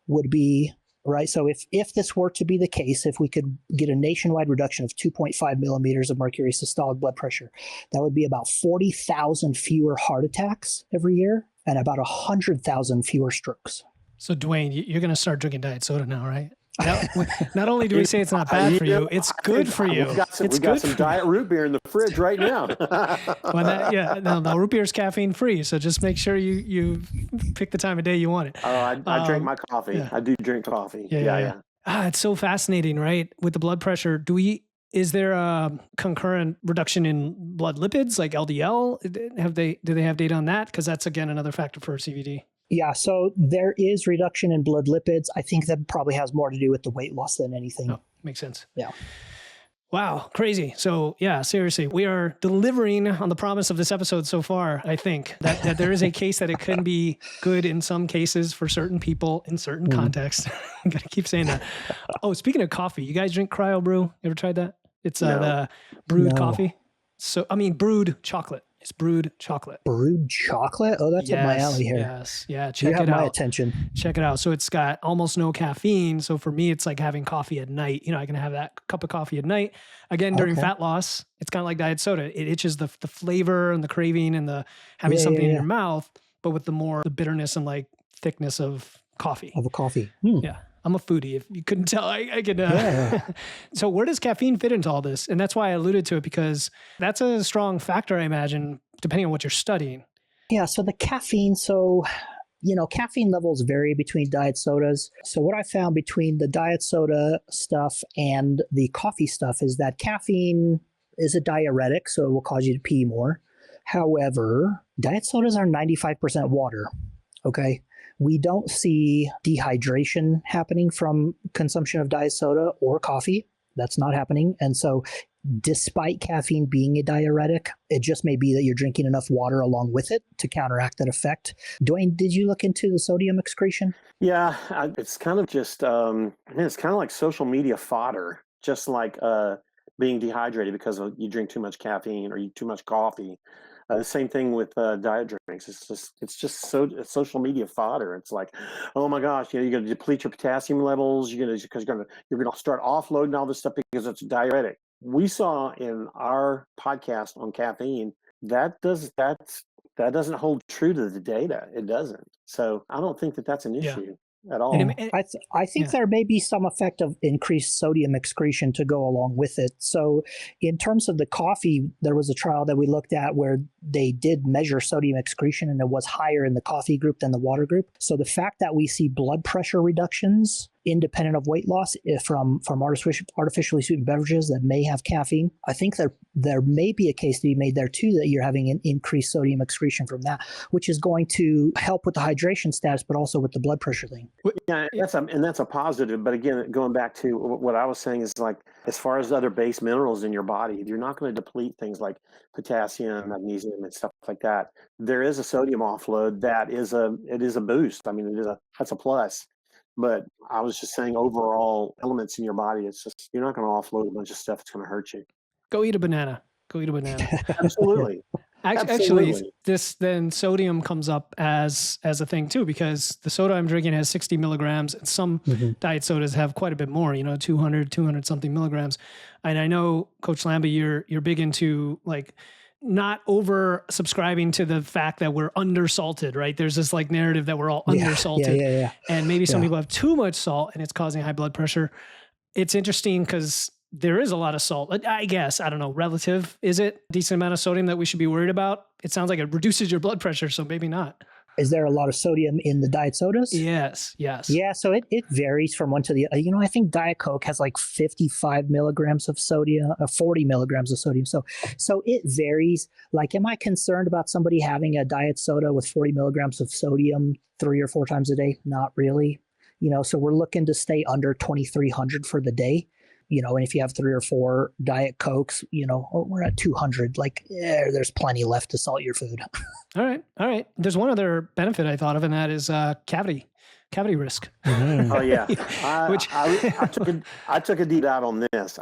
would be, right, so if this were to be the case, if we could get a nationwide reduction of 2.5 millimeters of mercury systolic blood pressure, that would be about 40,000 fewer heart attacks every year and about 100,000 fewer strokes. So Dwayne, you're going to start drinking diet soda now, right? Not only do we say it's not bad for you, it's good for you. We've got some diet root beer in the fridge right now. The root beer is caffeine free, so just make sure you pick the time of day you want it. Oh, I drink my coffee. Yeah. I do drink coffee. Yeah. It's so fascinating, right? With the blood pressure, is there a concurrent reduction in blood lipids like LDL? Do they have data on that? Because that's again another factor for CVD. Yeah, so there is reduction in blood lipids. I think that probably has more to do with the weight loss than anything. Oh, makes sense. Yeah. Wow, crazy. So yeah, seriously, we are delivering on the promise of this episode so far. I think that there is a case that it can be good in some cases for certain people in certain contexts. I'm going to keep saying that. Oh, speaking of coffee, you guys drink cryo brew? You ever tried that? It's the brewed coffee. So, brewed chocolate. It's brewed chocolate. Brewed chocolate? Oh, that's up my alley here. Yes. Yeah. Check it out. You have my attention. Check it out. So it's got almost no caffeine. So for me, it's like having coffee at night. I can have that cup of coffee at night. Again, during fat loss, it's kind of like diet soda. It itches the flavor and the craving and the having something in your mouth, but with the bitterness and like thickness of coffee. Of a coffee. Yeah. I'm a foodie. If you couldn't tell, I could. So where does caffeine fit into all this? And that's why I alluded to it, because that's a strong factor, I imagine, depending on what you're studying. Yeah. So the caffeine, caffeine levels vary between diet sodas. So what I found between the diet soda stuff and the coffee stuff is that caffeine is a diuretic, so it will cause you to pee more. However, diet sodas are 95% water. Okay. We don't see dehydration happening from consumption of diet soda or coffee. That's not happening. And so despite caffeine being a diuretic, it just may be that you're drinking enough water along with it to counteract that effect. Dwayne, did you look into the sodium excretion? Yeah, it's kind of just, it's kind of like social media fodder, just like being dehydrated because you drink too much caffeine or eat too much coffee. The same thing with diet drinks. It's just social media fodder. It's like, oh my gosh, you're going to deplete your potassium levels. You're going to start offloading all this stuff because it's diuretic. We saw in our podcast on caffeine that doesn't hold true to the data. It doesn't. So I don't think that's an issue at all. I think there may be some effect of increased sodium excretion to go along with it. So in terms of the coffee, there was a trial that we looked at where they did measure sodium excretion, and it was higher in the coffee group than the water group. So the fact that we see blood pressure reductions independent of weight loss from artificially sweetened beverages that may have caffeine, I think there may be a case to be made there too that you're having an increased sodium excretion from that, which is going to help with the hydration status, but also with the blood pressure thing. Yeah, that's a positive. But again, going back to what I was saying is, like, as far as other base minerals in your body, you're not going to deplete things like potassium, magnesium, and stuff like that. There is a sodium offload that is a boost. I mean, that's a plus. But I was just saying, overall elements in your body, it's just, you're not going to offload a bunch of stuff that's going to hurt you. Go eat a banana. Absolutely. Actually, then sodium comes up as a thing too, because the soda I'm drinking has 60 milligrams, and some diet sodas have quite a bit more, 200 something milligrams. And I know, Coach Lambert, you're big into like not over subscribing to the fact that we're undersalted, right? There's this like narrative that we're all undersalted. Yeah. And maybe some people have too much salt and it's causing high blood pressure. It's interesting because there is a lot of salt. I guess, I don't know, relative. Is it a decent amount of sodium that we should be worried about? It sounds like it reduces your blood pressure, so maybe not. Is there a lot of sodium in the diet sodas? Yes. Yeah, so it varies from one to the other. I think Diet Coke has like 55 milligrams of sodium, 40 milligrams of sodium. So it varies. Like, am I concerned about somebody having a diet soda with 40 milligrams of sodium 3 or 4 times a day? Not really. So we're looking to stay under 2,300 for the day. And if you have 3 or 4 Diet Cokes, we're at 200. Like, there's plenty left to salt your food. All right. There's one other benefit I thought of, and that is cavity risk. Oh yeah, Which I took a deep dive on this.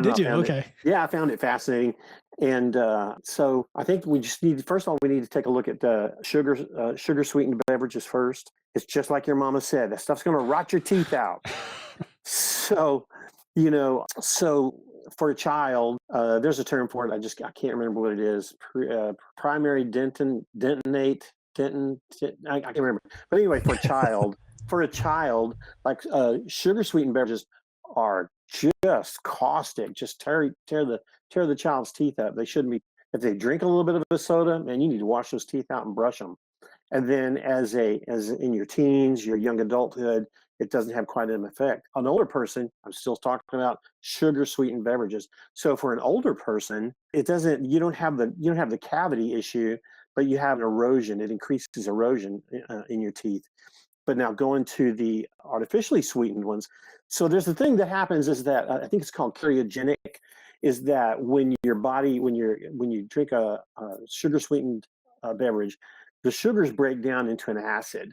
Did you? Okay. I found it fascinating, and so I think we just need first of all we need to take a look at the sugar sweetened beverages first. It's just like your mama said, that stuff's going to rot your teeth out. So for a child, there's a term for it. I can't remember what it is. Primary dentinate. I can't remember. But anyway, for a child, like sugar sweetened beverages are just caustic, just tear the child's teeth up. They shouldn't be. If they drink a little bit of a soda, man, you need to wash those teeth out and brush them. And then as in your teens, your young adulthood, it doesn't have quite an effect. An older person, I'm still talking about sugar sweetened beverages. So for an older person, you don't have the cavity issue, but you have an erosion. It increases erosion in your teeth. But now going to the artificially sweetened ones. So there's the thing that happens is that I think it's called cardiogenic, is that when you drink a sugar sweetened beverage, the sugars break down into an acid.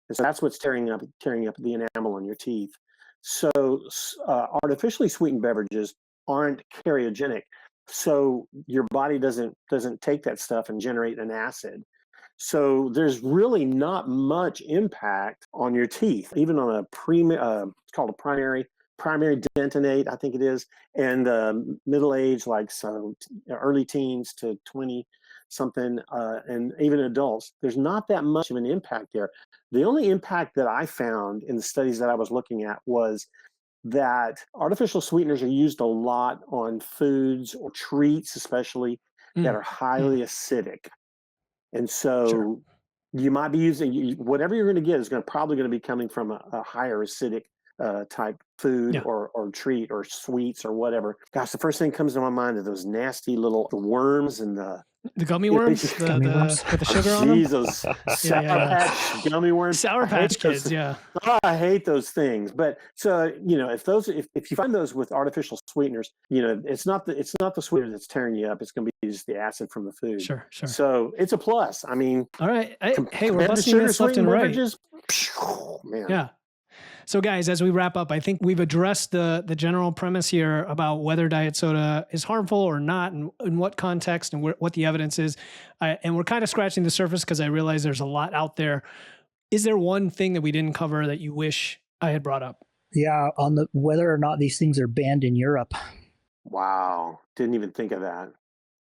And so that's what's tearing up the enamel on your teeth. So artificially sweetened beverages aren't cardiogenic. So your body doesn't take that stuff and generate an acid. So there's really not much impact on your teeth, even on it's called a primary dentinate, I think it is, and middle age, like early teens to 20 something, and even adults. There's not that much of an impact there. The only impact that I found in the studies that I was looking at was that artificial sweeteners are used a lot on foods or treats, especially that are highly acidic. And so you might be using whatever you're going to get is probably going to be coming from a higher acidic type food or treat or sweets or whatever. Gosh, the first thing that comes to my mind are those nasty little worms and the gummy worms, with the sugar on them. Jesus, Sour Patch gummy worms. Sour Patch Kids, Oh, I hate those things. But so if you find those with artificial sweeteners, it's not the sweetener that's tearing you up. It's going to be just the acid from the food. Sure. So it's a plus. I mean, all right. Hey, we're busting this left and right. Man. Yeah. So guys, as we wrap up, I think we've addressed the general premise here about whether diet soda is harmful or not, and in what context and what the evidence is. And we're kind of scratching the surface because I realize there's a lot out there. Is there one thing that we didn't cover that you wish I had brought up? Yeah, on whether or not these things are banned in Europe. Wow. Didn't even think of that.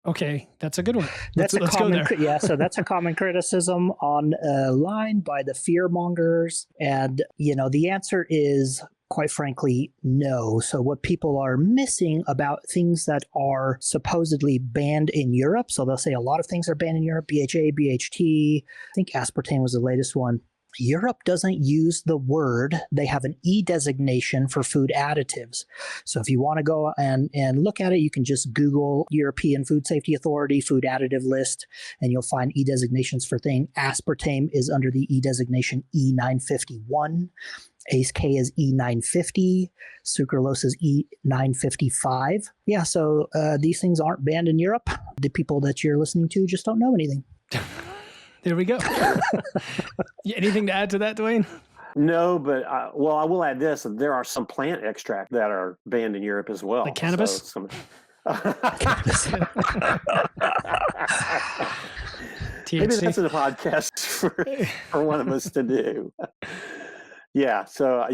Okay, that's a good one. Let's go there. So that's a common criticism online by the fear mongers. And, the answer is, quite frankly, no. So what people are missing about things that are supposedly banned in Europe, so they'll say a lot of things are banned in Europe, BHA, BHT, I think aspartame was the latest one. Europe doesn't use the word. They have an E designation for food additives. So if you want to go and look at it, you can just Google European Food Safety Authority food additive list, and you'll find E designations for things. Aspartame is under the E designation E951. ACE-K is E950. Sucralose is E955. Yeah, so these things aren't banned in Europe. The people that you're listening to just don't know anything. There we go. Anything to add to that, Dwayne? No, but I will add this. There are some plant extract that are banned in Europe as well. Like cannabis? Maybe that's a podcast for one of us to do. Yeah. So,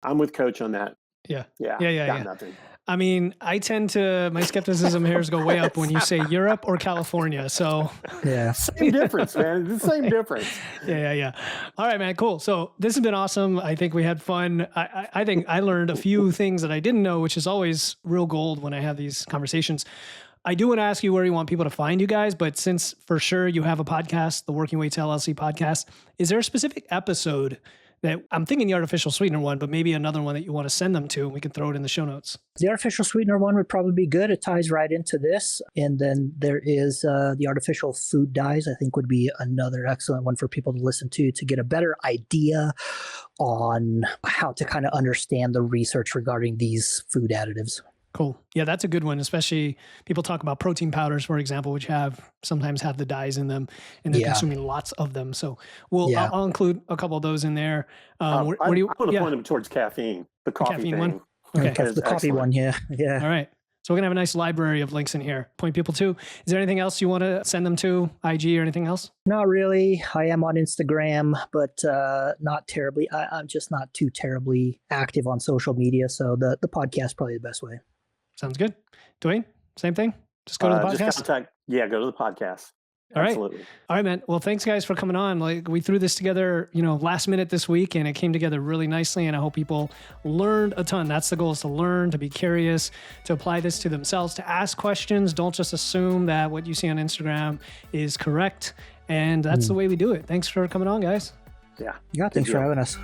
I'm with Coach on that. Yeah. Got nothing. I mean, my skepticism here is go way up when you say Europe or California. So same difference, man. It's the same difference. Yeah. All right, man. Cool. So this has been awesome. I think we had fun. I think I learned a few things that I didn't know, which is always real gold when I have these conversations. I do want to ask you where you want people to find you guys, but since for sure you have a podcast, the Working Weights LLC podcast, is there a specific episode that I'm thinking the artificial sweetener one, but maybe another one that you want to send them to. We can throw it in the show notes. The artificial sweetener one would probably be good. It ties right into this. And then there is the artificial food dyes, I think would be another excellent one for people to listen to get a better idea on how to kind of understand the research regarding these food additives. Cool. Yeah, that's a good one. Especially people talk about protein powders, for example, which sometimes have the dyes in them, and they're consuming lots of them. So I'll include a couple of those in there. Where do you? I want to point them towards caffeine, the coffee caffeine thing. One. Okay, the coffee one. Yeah. All right. So we're gonna have a nice library of links in here. Point people to. Is there anything else you want to send them to? IG or anything else? Not really. I am on Instagram, but not terribly. I'm just not too terribly active on social media. So the podcast is probably the best way. Sounds good. Dwayne, same thing? Just go to the podcast? Go to the podcast. All right. Absolutely. All right, man. Well, thanks guys for coming on. Like we threw this together, last minute this week, and it came together really nicely. And I hope people learned a ton. That's the goal, is to learn, to be curious, to apply this to themselves, to ask questions. Don't just assume that what you see on Instagram is correct. And that's the way we do it. Thanks for coming on, guys. Yeah. Thanks for having us.